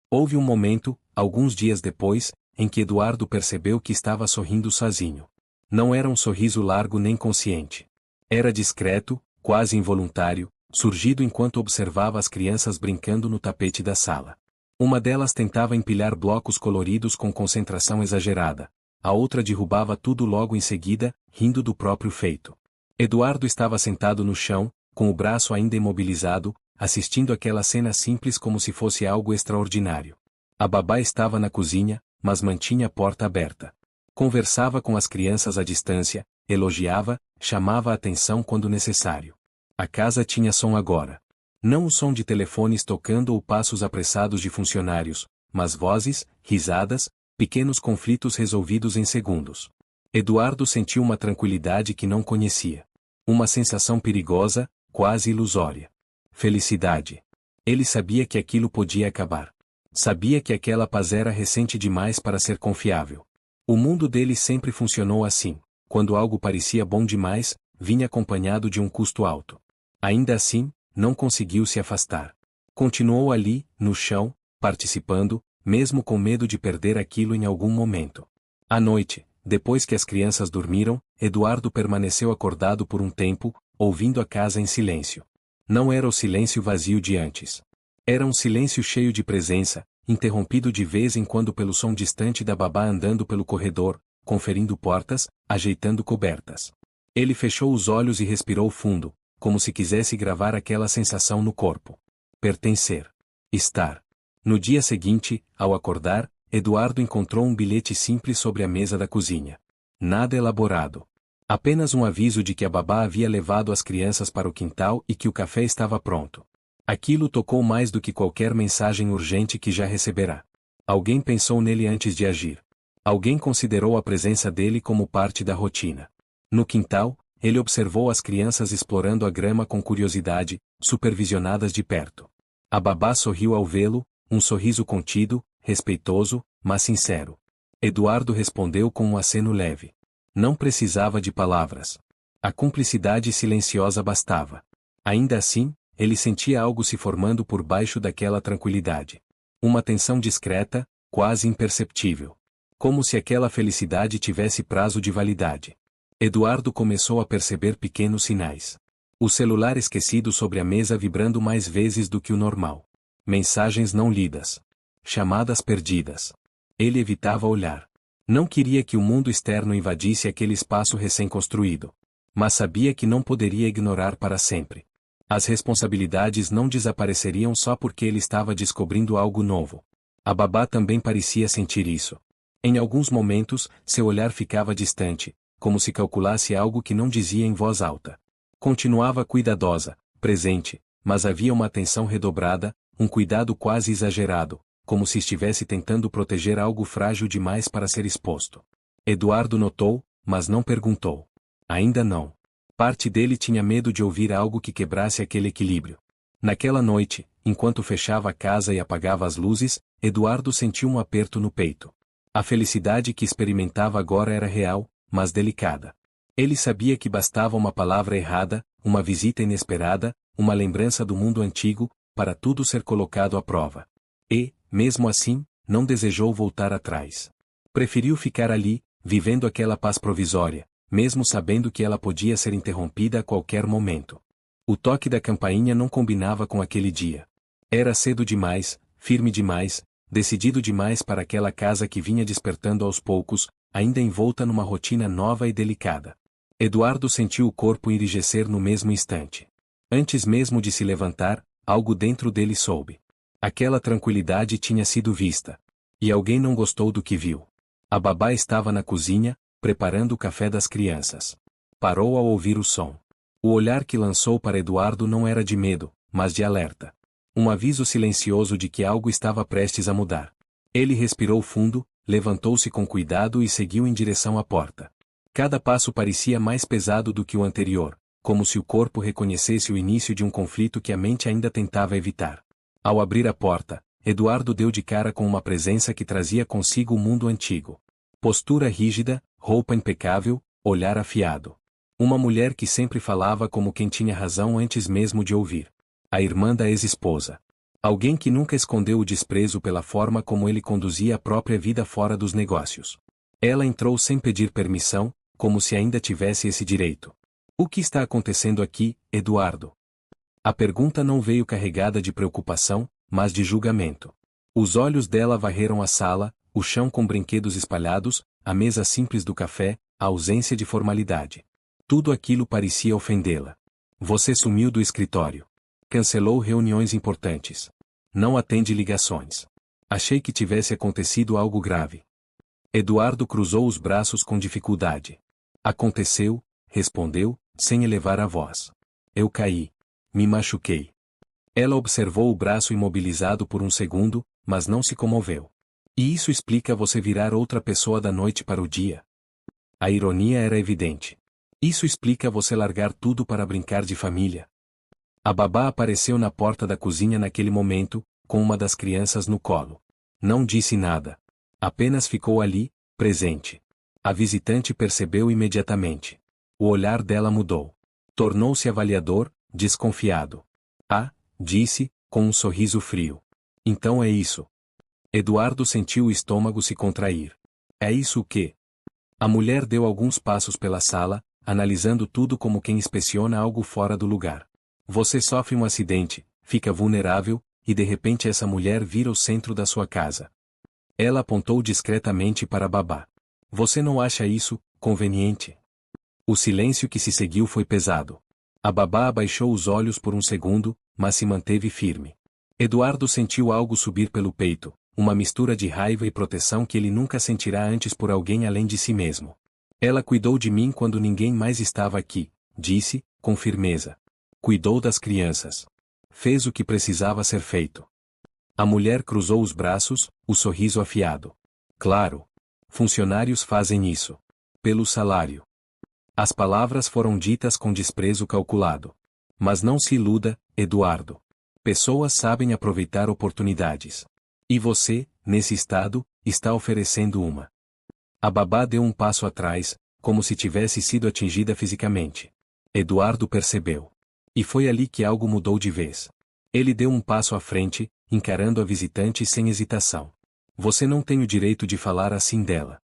Houve um momento, alguns dias depois, em que Eduardo percebeu que estava sorrindo sozinho. Não era um sorriso largo nem consciente. Era discreto, quase involuntário, surgido enquanto observava as crianças brincando no tapete da sala. Uma delas tentava empilhar blocos coloridos com concentração exagerada. A outra derrubava tudo logo em seguida, rindo do próprio feito. Eduardo estava sentado no chão, com o braço ainda imobilizado, assistindo aquela cena simples como se fosse algo extraordinário. A babá estava na cozinha, mas mantinha a porta aberta. Conversava com as crianças à distância, elogiava, chamava a atenção quando necessário. A casa tinha som agora. Não o som de telefones tocando ou passos apressados de funcionários, mas vozes, risadas, pequenos conflitos resolvidos em segundos. Eduardo sentiu uma tranquilidade que não conhecia. Uma sensação perigosa, quase ilusória. Felicidade. Ele sabia que aquilo podia acabar. Sabia que aquela paz era recente demais para ser confiável. O mundo dele sempre funcionou assim. Quando algo parecia bom demais, vinha acompanhado de um custo alto. Ainda assim, não conseguiu se afastar. Continuou ali, no chão, participando, mesmo com medo de perder aquilo em algum momento. À noite, depois que as crianças dormiram, Eduardo permaneceu acordado por um tempo, ouvindo a casa em silêncio. Não era o silêncio vazio de antes. Era um silêncio cheio de presença, interrompido de vez em quando pelo som distante da babá andando pelo corredor, conferindo portas, ajeitando cobertas. Ele fechou os olhos e respirou fundo, como se quisesse gravar aquela sensação no corpo. Pertencer. Estar. No dia seguinte, ao acordar, Eduardo encontrou um bilhete simples sobre a mesa da cozinha. Nada elaborado. Apenas um aviso de que a babá havia levado as crianças para o quintal e que o café estava pronto. Aquilo tocou mais do que qualquer mensagem urgente que já receberá. Alguém pensou nele antes de agir. Alguém considerou a presença dele como parte da rotina. No quintal, ele observou as crianças explorando a grama com curiosidade, supervisionadas de perto. A babá sorriu ao vê-lo, um sorriso contido, respeitoso, mas sincero. Eduardo respondeu com um aceno leve. Não precisava de palavras. A cumplicidade silenciosa bastava. Ainda assim, ele sentia algo se formando por baixo daquela tranquilidade. Uma tensão discreta, quase imperceptível. Como se aquela felicidade tivesse prazo de validade. Eduardo começou a perceber pequenos sinais. O celular esquecido sobre a mesa vibrando mais vezes do que o normal. Mensagens não lidas. Chamadas perdidas. Ele evitava olhar. Não queria que o mundo externo invadisse aquele espaço recém-construído. Mas sabia que não poderia ignorar para sempre. As responsabilidades não desapareceriam só porque ele estava descobrindo algo novo. A babá também parecia sentir isso. Em alguns momentos, seu olhar ficava distante, como se calculasse algo que não dizia em voz alta. Continuava cuidadosa, presente, mas havia uma atenção redobrada, um cuidado quase exagerado, como se estivesse tentando proteger algo frágil demais para ser exposto. Eduardo notou, mas não perguntou. Ainda não. Parte dele tinha medo de ouvir algo que quebrasse aquele equilíbrio. Naquela noite, enquanto fechava a casa e apagava as luzes, Eduardo sentiu um aperto no peito. A felicidade que experimentava agora era real, mas delicada. Ele sabia que bastava uma palavra errada, uma visita inesperada, uma lembrança do mundo antigo, para tudo ser colocado à prova. E, mesmo assim, não desejou voltar atrás. Preferiu ficar ali, vivendo aquela paz provisória, mesmo sabendo que ela podia ser interrompida a qualquer momento. O toque da campainha não combinava com aquele dia. Era cedo demais, firme demais, decidido demais para aquela casa que vinha despertando aos poucos, ainda envolta numa rotina nova e delicada. Eduardo sentiu o corpo enrijecer no mesmo instante. Antes mesmo de se levantar, algo dentro dele soube. Aquela tranquilidade tinha sido vista. E alguém não gostou do que viu. A babá estava na cozinha, preparando o café das crianças. Parou ao ouvir o som. O olhar que lançou para Eduardo não era de medo, mas de alerta. Um aviso silencioso de que algo estava prestes a mudar. Ele respirou fundo, levantou-se com cuidado e seguiu em direção à porta. Cada passo parecia mais pesado do que o anterior, como se o corpo reconhecesse o início de um conflito que a mente ainda tentava evitar. Ao abrir a porta, Eduardo deu de cara com uma presença que trazia consigo o mundo antigo. Postura rígida, roupa impecável, olhar afiado. Uma mulher que sempre falava como quem tinha razão antes mesmo de ouvir. A irmã da ex-esposa. Alguém que nunca escondeu o desprezo pela forma como ele conduzia a própria vida fora dos negócios. Ela entrou sem pedir permissão, como se ainda tivesse esse direito. O que está acontecendo aqui, Eduardo? A pergunta não veio carregada de preocupação, mas de julgamento. Os olhos dela varreram a sala, o chão com brinquedos espalhados, a mesa simples do café, a ausência de formalidade. Tudo aquilo parecia ofendê-la. Você sumiu do escritório. Cancelou reuniões importantes. Não atende ligações. Achei que tivesse acontecido algo grave. Eduardo cruzou os braços com dificuldade. Aconteceu, respondeu, sem elevar a voz. Eu caí. Me machuquei. Ela observou o braço imobilizado por um segundo, mas não se comoveu. E isso explica você virar outra pessoa da noite para o dia. A ironia era evidente. Isso explica você largar tudo para brincar de família. A babá apareceu na porta da cozinha naquele momento, com uma das crianças no colo. Não disse nada. Apenas ficou ali, presente. A visitante percebeu imediatamente. O olhar dela mudou. Tornou-se avaliador, desconfiado. Ah, disse, com um sorriso frio. Então é isso. Eduardo sentiu o estômago se contrair. É isso o quê? A mulher deu alguns passos pela sala, analisando tudo como quem inspeciona algo fora do lugar. Você sofre um acidente, fica vulnerável, e de repente essa mulher vira o centro da sua casa. Ela apontou discretamente para Babá. Você não acha isso conveniente? O silêncio que se seguiu foi pesado. A Babá abaixou os olhos por um segundo, mas se manteve firme. Eduardo sentiu algo subir pelo peito, uma mistura de raiva e proteção que ele nunca sentirá antes por alguém além de si mesmo. Ela cuidou de mim quando ninguém mais estava aqui, disse, com firmeza. Cuidou das crianças. Fez o que precisava ser feito. A mulher cruzou os braços, o sorriso afiado. Claro. Funcionários fazem isso. Pelo salário. As palavras foram ditas com desprezo calculado. Mas não se iluda, Eduardo. Pessoas sabem aproveitar oportunidades. E você, nesse estado, está oferecendo uma. A Babá deu um passo atrás, como se tivesse sido atingida fisicamente. Eduardo percebeu. E foi ali que algo mudou de vez. Ele deu um passo à frente, encarando a visitante sem hesitação. Você não tem o direito de falar assim dela.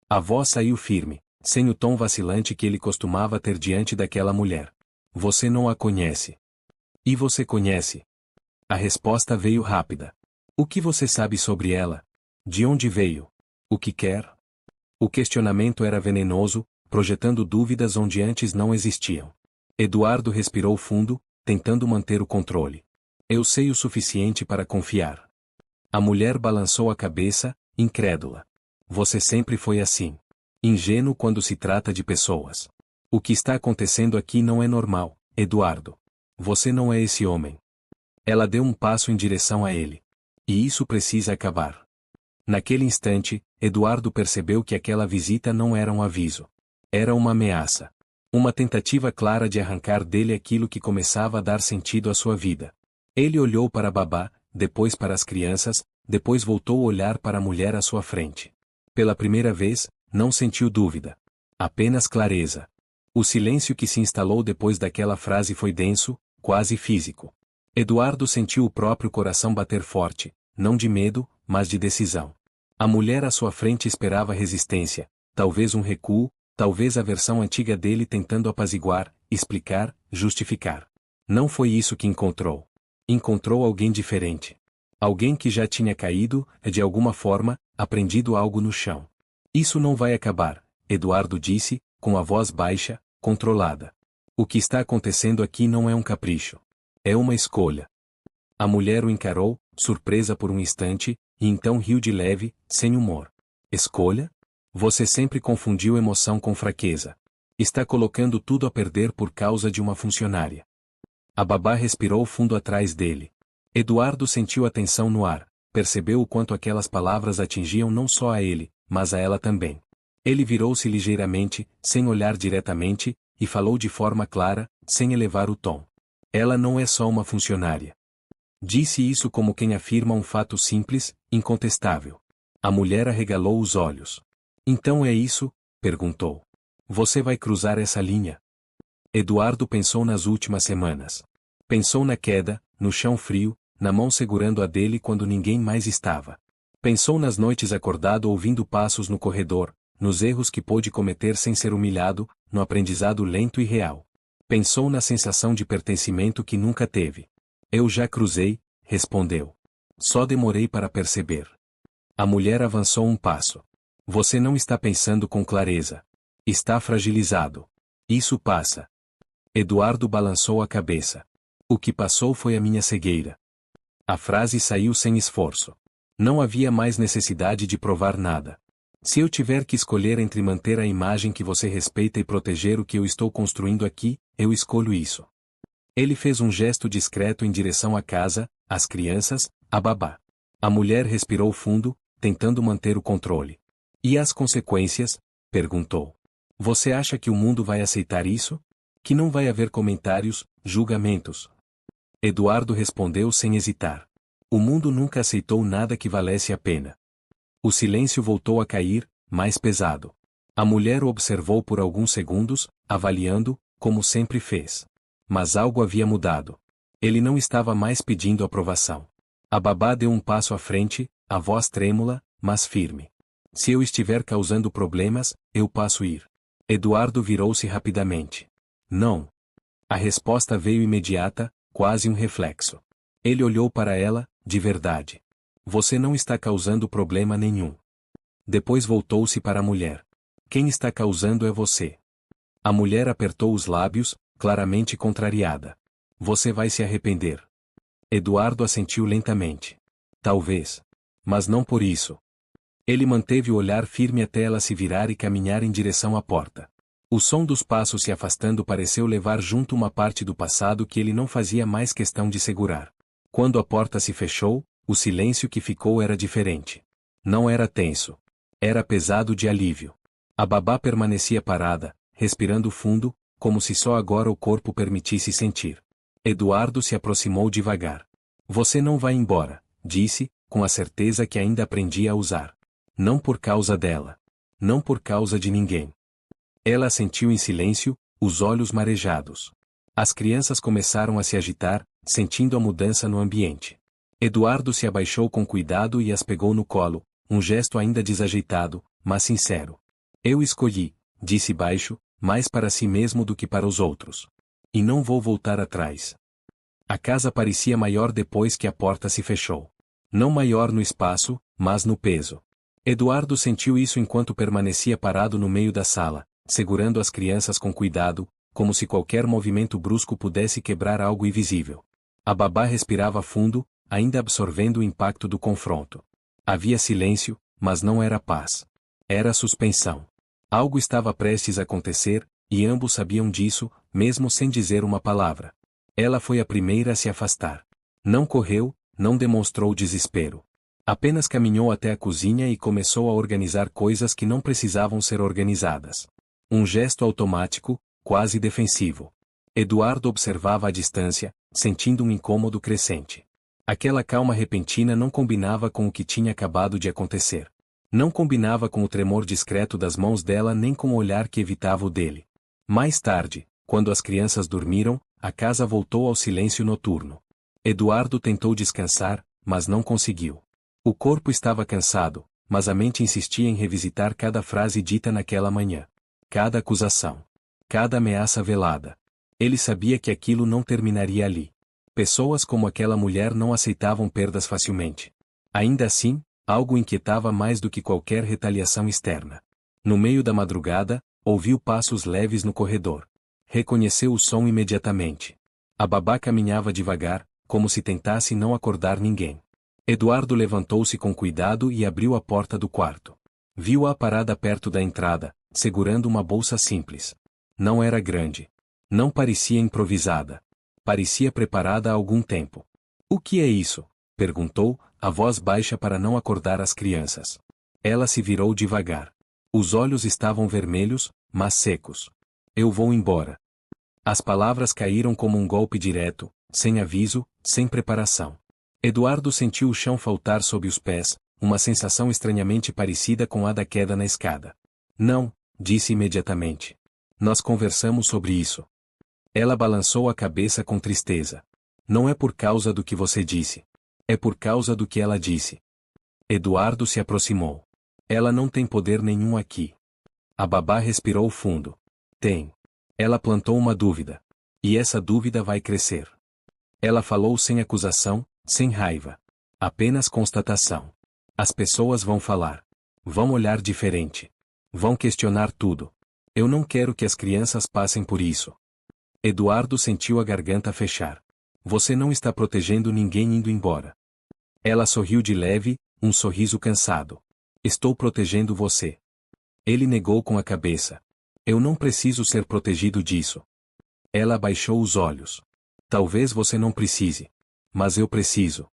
A voz saiu firme, sem o tom vacilante que ele costumava ter diante daquela mulher. Você não a conhece. E você conhece? A resposta veio rápida. O que você sabe sobre ela? De onde veio? O que quer? O questionamento era venenoso, projetando dúvidas onde antes não existiam. Eduardo respirou fundo, tentando manter o controle. Eu sei o suficiente para confiar. A mulher balançou a cabeça, incrédula. Você sempre foi assim. Ingênuo quando se trata de pessoas. O que está acontecendo aqui não é normal, Eduardo. Você não é esse homem. Ela deu um passo em direção a ele. E isso precisa acabar. Naquele instante, Eduardo percebeu que aquela visita não era um aviso. Era uma ameaça. Uma tentativa clara de arrancar dele aquilo que começava a dar sentido à sua vida. Ele olhou para Babá, depois para as crianças, depois voltou a olhar para a mulher à sua frente. Pela primeira vez, não sentiu dúvida. Apenas clareza. O silêncio que se instalou depois daquela frase foi denso, quase físico. Eduardo sentiu o próprio coração bater forte, não de medo, mas de decisão. A mulher à sua frente esperava resistência, talvez um recuo, talvez a versão antiga dele tentando apaziguar, explicar, justificar. Não foi isso que encontrou. Encontrou alguém diferente. Alguém que já tinha caído, de alguma forma, aprendido algo no chão. Isso não vai acabar, Eduardo disse, com a voz baixa, controlada. O que está acontecendo aqui não é um capricho. É uma escolha. A mulher o encarou, surpresa por um instante, e então riu de leve, sem humor. Escolha? Você sempre confundiu emoção com fraqueza. Está colocando tudo a perder por causa de uma funcionária. A Babá respirou fundo atrás dele. Eduardo sentiu a tensão no ar, percebeu o quanto aquelas palavras atingiam não só a ele, mas a ela também. Ele virou-se ligeiramente, sem olhar diretamente, e falou de forma clara, sem elevar o tom. Ela não é só uma funcionária. Disse isso como quem afirma um fato simples, incontestável. A mulher arregalou os olhos. Então é isso? Perguntou. Você vai cruzar essa linha? Eduardo pensou nas últimas semanas. Pensou na queda, no chão frio, na mão segurando a dele quando ninguém mais estava. Pensou nas noites acordado ouvindo passos no corredor, nos erros que pôde cometer sem ser humilhado, no aprendizado lento e real. Pensou na sensação de pertencimento que nunca teve. Eu já cruzei, respondeu. Só demorei para perceber. A mulher avançou um passo. Você não está pensando com clareza. Está fragilizado. Isso passa. Eduardo balançou a cabeça. O que passou foi a minha cegueira. A frase saiu sem esforço. Não havia mais necessidade de provar nada. Se eu tiver que escolher entre manter a imagem que você respeita e proteger o que eu estou construindo aqui, eu escolho isso. Ele fez um gesto discreto em direção à casa, às crianças, à Babá. A mulher respirou fundo, tentando manter o controle. E as consequências? Perguntou. Você acha que o mundo vai aceitar isso? Que não vai haver comentários, julgamentos? Eduardo respondeu sem hesitar. O mundo nunca aceitou nada que valesse a pena. O silêncio voltou a cair, mais pesado. A mulher o observou por alguns segundos, avaliando, como sempre fez. Mas algo havia mudado. Ele não estava mais pedindo aprovação. A Babá deu um passo à frente, a voz trêmula, mas firme. Se eu estiver causando problemas, eu passo ir. Eduardo virou-se rapidamente. Não. A resposta veio imediata, quase um reflexo. Ele olhou para ela, de verdade. Você não está causando problema nenhum. Depois voltou-se para a mulher. Quem está causando é você. A mulher apertou os lábios, claramente contrariada. Você vai se arrepender. Eduardo assentiu lentamente. Talvez. Mas não por isso. Ele manteve o olhar firme até ela se virar e caminhar em direção à porta. O som dos passos se afastando pareceu levar junto uma parte do passado que ele não fazia mais questão de segurar. Quando a porta se fechou, o silêncio que ficou era diferente. Não era tenso. Era pesado de alívio. A babá permanecia parada, respirando fundo, como se só agora o corpo permitisse sentir. Eduardo se aproximou devagar. Você não vai embora, disse, com a certeza que ainda aprendia a usar. Não por causa dela. Não por causa de ninguém. Ela assentiu em silêncio, os olhos marejados. As crianças começaram a se agitar, sentindo a mudança no ambiente. Eduardo se abaixou com cuidado e as pegou no colo, um gesto ainda desajeitado, mas sincero. Eu escolhi, disse baixo, mais para si mesmo do que para os outros. E não vou voltar atrás. A casa parecia maior depois que a porta se fechou. Não maior no espaço, mas no peso. Eduardo sentiu isso enquanto permanecia parado no meio da sala, segurando as crianças com cuidado, como se qualquer movimento brusco pudesse quebrar algo invisível. A babá respirava fundo, ainda absorvendo o impacto do confronto. Havia silêncio, mas não era paz. Era suspensão. Algo estava prestes a acontecer, e ambos sabiam disso, mesmo sem dizer uma palavra. Ela foi a primeira a se afastar. Não correu, não demonstrou desespero. Apenas caminhou até a cozinha e começou a organizar coisas que não precisavam ser organizadas. Um gesto automático, quase defensivo. Eduardo observava à distância, sentindo um incômodo crescente. Aquela calma repentina não combinava com o que tinha acabado de acontecer. Não combinava com o tremor discreto das mãos dela nem com o olhar que evitava o dele. Mais tarde, quando as crianças dormiram, a casa voltou ao silêncio noturno. Eduardo tentou descansar, mas não conseguiu. O corpo estava cansado, mas a mente insistia em revisitar cada frase dita naquela manhã. Cada acusação. Cada ameaça velada. Ele sabia que aquilo não terminaria ali. Pessoas como aquela mulher não aceitavam perdas facilmente. Ainda assim, algo inquietava mais do que qualquer retaliação externa. No meio da madrugada, ouviu passos leves no corredor. Reconheceu o som imediatamente. A babá caminhava devagar, como se tentasse não acordar ninguém. Eduardo levantou-se com cuidado e abriu a porta do quarto. Viu-a parada perto da entrada, segurando uma bolsa simples. Não era grande. Não parecia improvisada. Parecia preparada há algum tempo. O que é isso? Perguntou, a voz baixa para não acordar as crianças. Ela se virou devagar. Os olhos estavam vermelhos, mas secos. Eu vou embora. As palavras caíram como um golpe direto, sem aviso, sem preparação. Eduardo sentiu o chão faltar sob os pés, uma sensação estranhamente parecida com a da queda na escada. Não, disse imediatamente. Nós conversamos sobre isso. Ela balançou a cabeça com tristeza. Não é por causa do que você disse. É por causa do que ela disse. Eduardo se aproximou. Ela não tem poder nenhum aqui. A babá respirou fundo. Tem. Ela plantou uma dúvida. E essa dúvida vai crescer. Ela falou sem acusação, sem raiva. Apenas constatação. As pessoas vão falar. Vão olhar diferente. Vão questionar tudo. Eu não quero que as crianças passem por isso. Eduardo sentiu a garganta fechar. Você não está protegendo ninguém indo embora. Ela sorriu de leve, um sorriso cansado. Estou protegendo você. Ele negou com a cabeça. Eu não preciso ser protegido disso. Ela abaixou os olhos. Talvez você não precise. Mas eu preciso.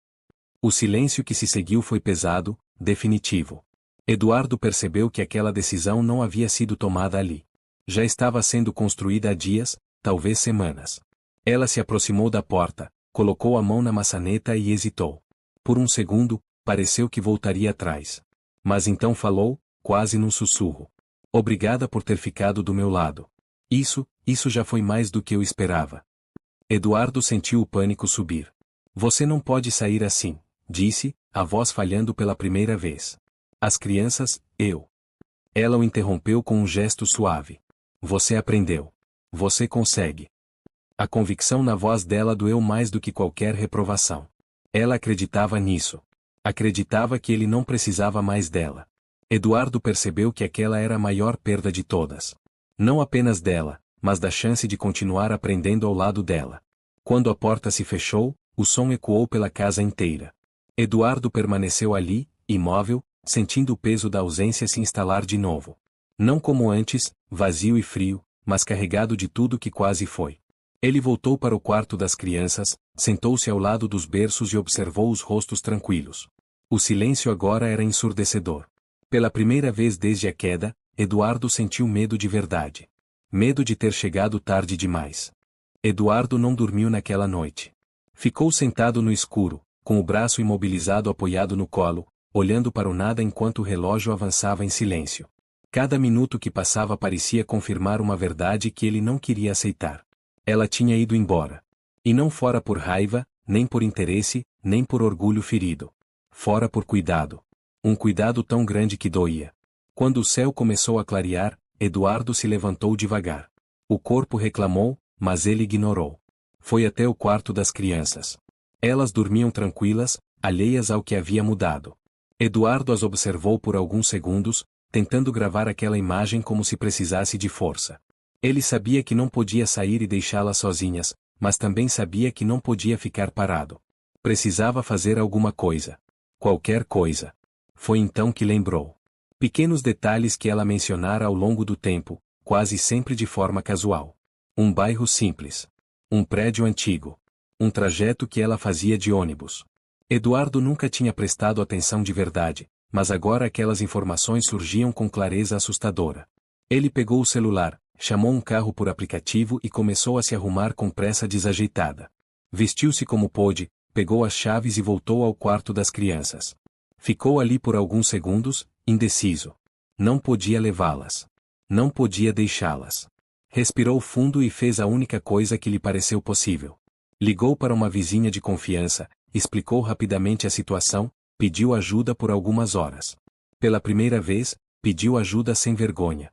O silêncio que se seguiu foi pesado, definitivo. Eduardo percebeu que aquela decisão não havia sido tomada ali. Já estava sendo construída há dias, talvez semanas. Ela se aproximou da porta, colocou a mão na maçaneta e hesitou. Por um segundo, pareceu que voltaria atrás. Mas então falou, quase num sussurro. Obrigada por ter ficado do meu lado. Isso já foi mais do que eu esperava. Eduardo sentiu o pânico subir. Você não pode sair assim, disse, a voz falhando pela primeira vez. As crianças, eu. Ela o interrompeu com um gesto suave. Você aprendeu. Você consegue. A convicção na voz dela doeu mais do que qualquer reprovação. Ela acreditava nisso. Acreditava que ele não precisava mais dela. Eduardo percebeu que aquela era a maior perda de todas. Não apenas dela, mas da chance de continuar aprendendo ao lado dela. Quando a porta se fechou, o som ecoou pela casa inteira. Eduardo permaneceu ali, imóvel, sentindo o peso da ausência se instalar de novo. Não como antes, vazio e frio, mas carregado de tudo que quase foi. Ele voltou para o quarto das crianças, sentou-se ao lado dos berços e observou os rostos tranquilos. O silêncio agora era ensurdecedor. Pela primeira vez desde a queda, Eduardo sentiu medo de verdade. Medo de ter chegado tarde demais. Eduardo não dormiu naquela noite. Ficou sentado no escuro, com o braço imobilizado apoiado no colo, olhando para o nada enquanto o relógio avançava em silêncio. Cada minuto que passava parecia confirmar uma verdade que ele não queria aceitar. Ela tinha ido embora. E não fora por raiva, nem por interesse, nem por orgulho ferido. Fora por cuidado. Um cuidado tão grande que doía. Quando o céu começou a clarear, Eduardo se levantou devagar. O corpo reclamou, mas ele ignorou. Foi até o quarto das crianças. Elas dormiam tranquilas, alheias ao que havia mudado. Eduardo as observou por alguns segundos, tentando gravar aquela imagem como se precisasse de força. Ele sabia que não podia sair e deixá-las sozinhas, mas também sabia que não podia ficar parado. Precisava fazer alguma coisa. Qualquer coisa. Foi então que lembrou. Pequenos detalhes que ela mencionara ao longo do tempo, quase sempre de forma casual. Um bairro simples. Um prédio antigo. Um trajeto que ela fazia de ônibus. Eduardo nunca tinha prestado atenção de verdade, mas agora aquelas informações surgiam com clareza assustadora. Ele pegou o celular, chamou um carro por aplicativo e começou a se arrumar com pressa desajeitada. Vestiu-se como pôde, pegou as chaves e voltou ao quarto das crianças. Ficou ali por alguns segundos, indeciso. Não podia levá-las. Não podia deixá-las. Respirou fundo e fez a única coisa que lhe pareceu possível. Ligou para uma vizinha de confiança, explicou rapidamente a situação, pediu ajuda por algumas horas. Pela primeira vez, pediu ajuda sem vergonha.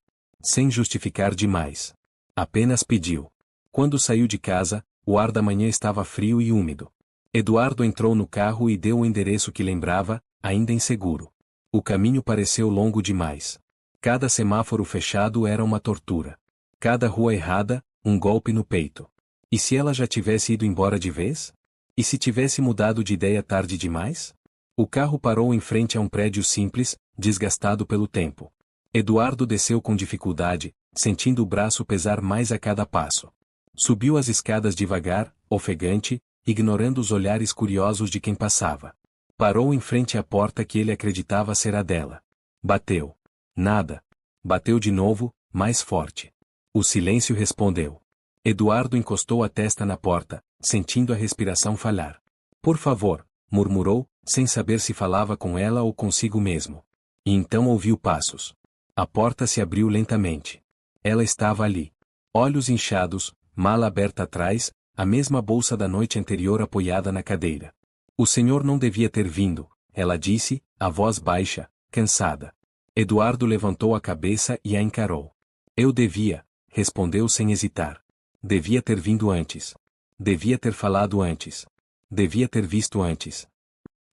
Sem justificar demais. Apenas pediu. Quando saiu de casa, o ar da manhã estava frio e úmido. Eduardo entrou no carro e deu o endereço que lembrava, ainda inseguro. O caminho pareceu longo demais. Cada semáforo fechado era uma tortura. Cada rua errada, um golpe no peito. E se ela já tivesse ido embora de vez? E se tivesse mudado de ideia tarde demais? O carro parou em frente a um prédio simples, desgastado pelo tempo. Eduardo desceu com dificuldade, sentindo o braço pesar mais a cada passo. Subiu as escadas devagar, ofegante, ignorando os olhares curiosos de quem passava. Parou em frente à porta que ele acreditava ser a dela. Bateu. Nada. Bateu de novo, mais forte. O silêncio respondeu. Eduardo encostou a testa na porta, sentindo a respiração falhar. Por favor, murmurou, sem saber se falava com ela ou consigo mesmo. E então ouviu passos. A porta se abriu lentamente. Ela estava ali. Olhos inchados, mala aberta atrás, a mesma bolsa da noite anterior apoiada na cadeira. O senhor não devia ter vindo, ela disse, a voz baixa, cansada. Eduardo levantou a cabeça e a encarou. Eu devia, respondeu sem hesitar. Devia ter vindo antes. Devia ter falado antes. Devia ter visto antes.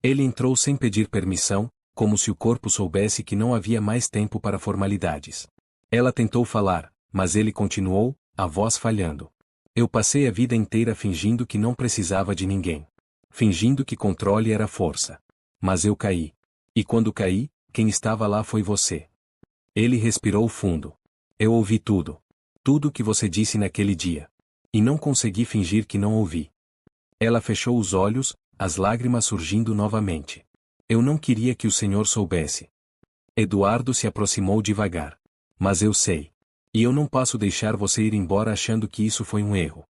Ele entrou sem pedir permissão, como se o corpo soubesse que não havia mais tempo para formalidades. Ela tentou falar, mas ele continuou, a voz falhando. Eu passei a vida inteira fingindo que não precisava de ninguém. Fingindo que controle era força. Mas eu caí. E quando caí, quem estava lá foi você. Ele respirou fundo. Eu ouvi tudo. Tudo o que você disse naquele dia. E não consegui fingir que não ouvi. Ela fechou os olhos, as lágrimas surgindo novamente. Eu não queria que o senhor soubesse. Eduardo se aproximou devagar. Mas eu sei. E eu não posso deixar você ir embora achando que isso foi um erro.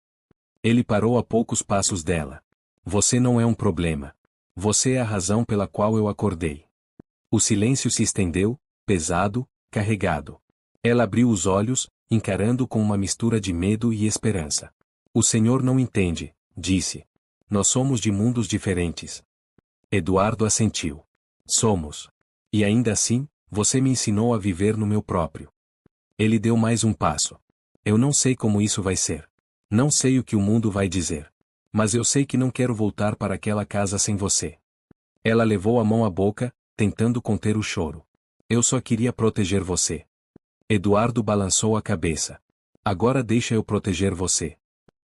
Ele parou a poucos passos dela. Você não é um problema. Você é a razão pela qual eu acordei. O silêncio se estendeu, pesado, carregado. Ela abriu os olhos, encarando com uma mistura de medo e esperança. O senhor não entende, disse. Nós somos de mundos diferentes. Eduardo assentiu. Somos. E ainda assim, você me ensinou a viver no meu próprio. Ele deu mais um passo. Eu não sei como isso vai ser. Não sei o que o mundo vai dizer. Mas eu sei que não quero voltar para aquela casa sem você. Ela levou a mão à boca, tentando conter o choro. Eu só queria proteger você. Eduardo balançou a cabeça. Agora deixa eu proteger você.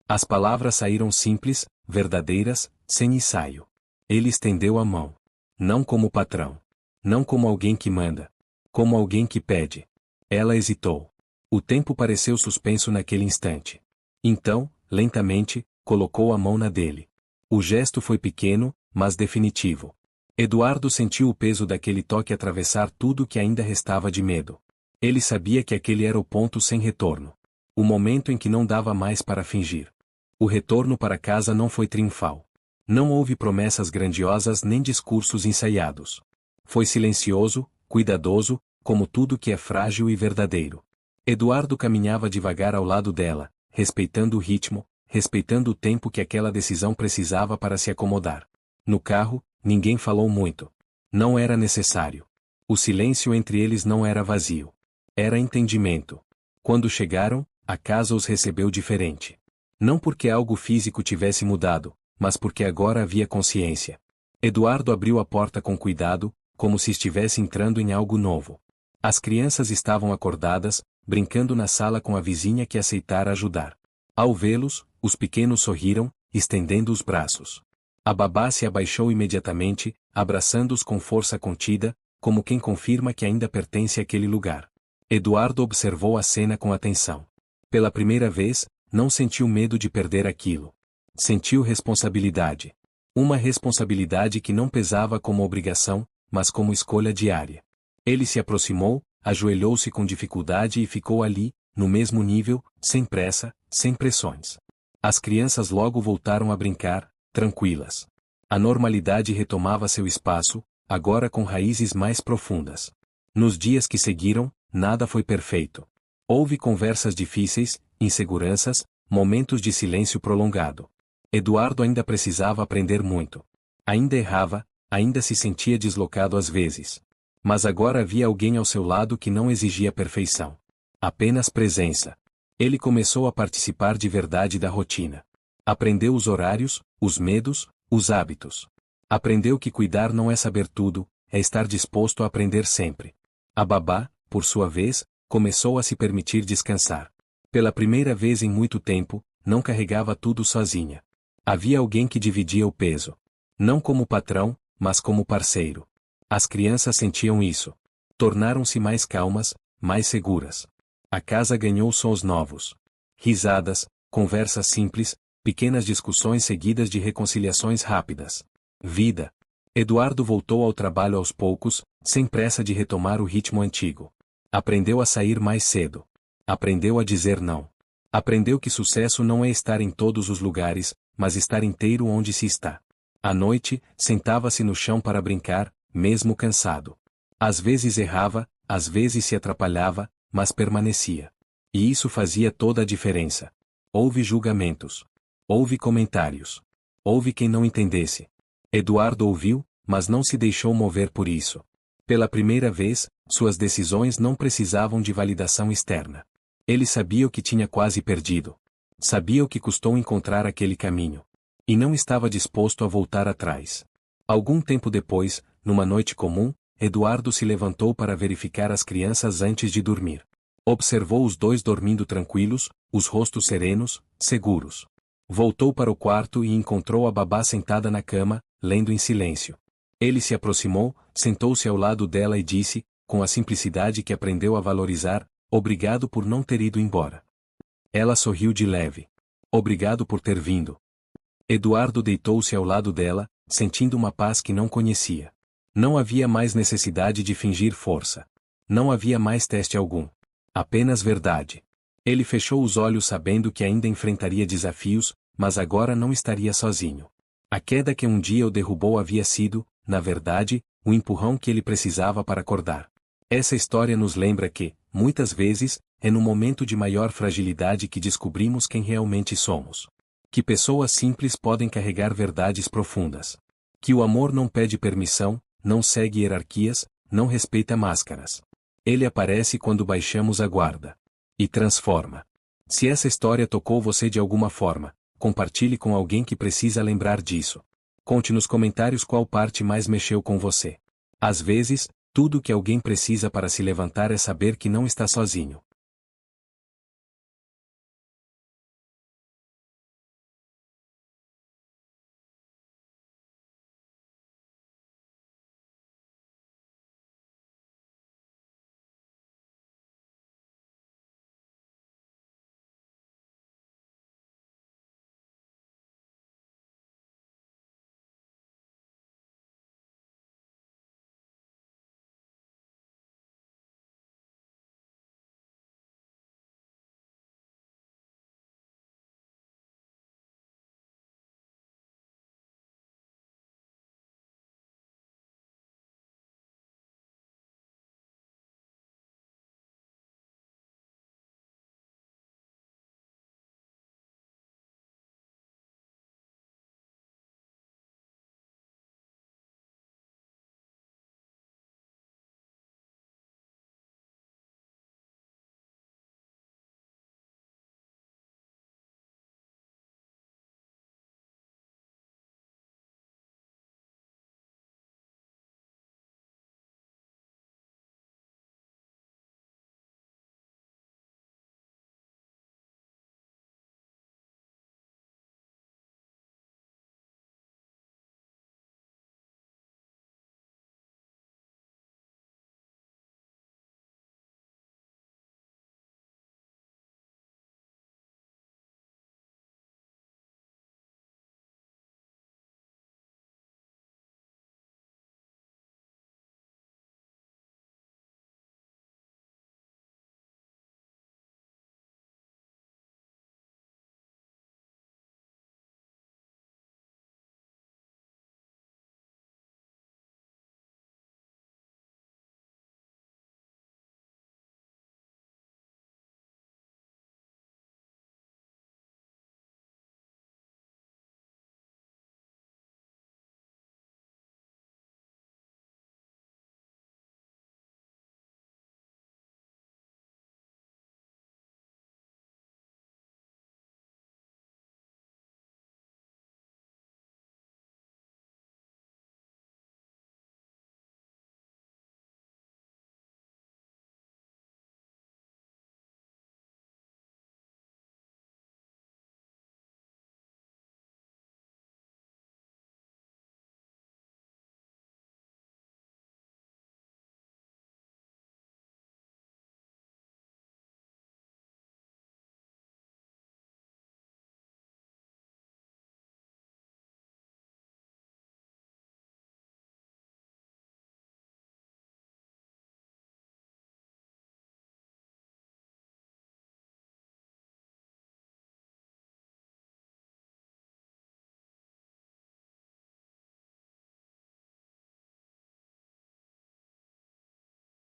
As palavras saíram simples, verdadeiras, sem ensaio. Ele estendeu a mão. Não como patrão. Não como alguém que manda. Como alguém que pede. Ela hesitou. O tempo pareceu suspenso naquele instante. Então, lentamente, colocou a mão na dele. O gesto foi pequeno, mas definitivo. Eduardo sentiu o peso daquele toque atravessar tudo o que ainda restava de medo. Ele sabia que aquele era o ponto sem retorno. O momento em que não dava mais para fingir. O retorno para casa não foi triunfal. Não houve promessas grandiosas nem discursos ensaiados. Foi silencioso, cuidadoso, como tudo que é frágil e verdadeiro. Eduardo caminhava devagar ao lado dela, respeitando o ritmo, respeitando o tempo que aquela decisão precisava para se acomodar. No carro, ninguém falou muito. Não era necessário. O silêncio entre eles não era vazio. Era entendimento. Quando chegaram, a casa os recebeu diferente. Não porque algo físico tivesse mudado, mas porque agora havia consciência. Eduardo abriu a porta com cuidado, como se estivesse entrando em algo novo. As crianças estavam acordadas, brincando na sala com a vizinha que aceitara ajudar. Ao vê-los, os pequenos sorriram, estendendo os braços. A babá se abaixou imediatamente, abraçando-os com força contida, como quem confirma que ainda pertence àquele lugar. Eduardo observou a cena com atenção. Pela primeira vez, não sentiu medo de perder aquilo. Sentiu responsabilidade. Uma responsabilidade que não pesava como obrigação, mas como escolha diária. Ele se aproximou, ajoelhou-se com dificuldade e ficou ali, no mesmo nível, sem pressa, sem pressões. As crianças logo voltaram a brincar, tranquilas. A normalidade retomava seu espaço, agora com raízes mais profundas. Nos dias que seguiram, nada foi perfeito. Houve conversas difíceis, inseguranças, momentos de silêncio prolongado. Eduardo ainda precisava aprender muito. Ainda errava, ainda se sentia deslocado às vezes. Mas agora havia alguém ao seu lado que não exigia perfeição. Apenas presença. Ele começou a participar de verdade da rotina. Aprendeu os horários, os medos, os hábitos. Aprendeu que cuidar não é saber tudo, é estar disposto a aprender sempre. A babá, por sua vez, começou a se permitir descansar. Pela primeira vez em muito tempo, não carregava tudo sozinha. Havia alguém que dividia o peso. Não como patrão, mas como parceiro. As crianças sentiam isso. Tornaram-se mais calmas, mais seguras. A casa ganhou sons novos. Risadas, conversas simples, pequenas discussões seguidas de reconciliações rápidas. Vida. Eduardo voltou ao trabalho aos poucos, sem pressa de retomar o ritmo antigo. Aprendeu a sair mais cedo. Aprendeu a dizer não. Aprendeu que sucesso não é estar em todos os lugares, mas estar inteiro onde se está. À noite, sentava-se no chão para brincar, mesmo cansado. Às vezes errava, às vezes se atrapalhava, mas permanecia. E isso fazia toda a diferença. Houve julgamentos. Houve comentários. Houve quem não entendesse. Eduardo ouviu, mas não se deixou mover por isso. Pela primeira vez, suas decisões não precisavam de validação externa. Ele sabia o que tinha quase perdido. Sabia o que custou encontrar aquele caminho. E não estava disposto a voltar atrás. Algum tempo depois, numa noite comum, Eduardo se levantou para verificar as crianças antes de dormir. Observou os dois dormindo tranquilos, os rostos serenos, seguros. Voltou para o quarto e encontrou a babá sentada na cama, lendo em silêncio. Ele se aproximou, sentou-se ao lado dela e disse, com a simplicidade que aprendeu a valorizar, obrigado por não ter ido embora. Ela sorriu de leve. Obrigado por ter vindo. Eduardo deitou-se ao lado dela, sentindo uma paz que não conhecia. Não havia mais necessidade de fingir força. Não havia mais teste algum. Apenas verdade. Ele fechou os olhos sabendo que ainda enfrentaria desafios, mas agora não estaria sozinho. A queda que um dia o derrubou havia sido, na verdade, o empurrão que ele precisava para acordar. Essa história nos lembra que, muitas vezes, é no momento de maior fragilidade que descobrimos quem realmente somos. Que pessoas simples podem carregar verdades profundas. Que o amor não pede permissão, não segue hierarquias, não respeita máscaras. Ele aparece quando baixamos a guarda. E transforma. Se essa história tocou você de alguma forma, compartilhe com alguém que precisa lembrar disso. Conte nos comentários qual parte mais mexeu com você. Às vezes, tudo o que alguém precisa para se levantar é saber que não está sozinho.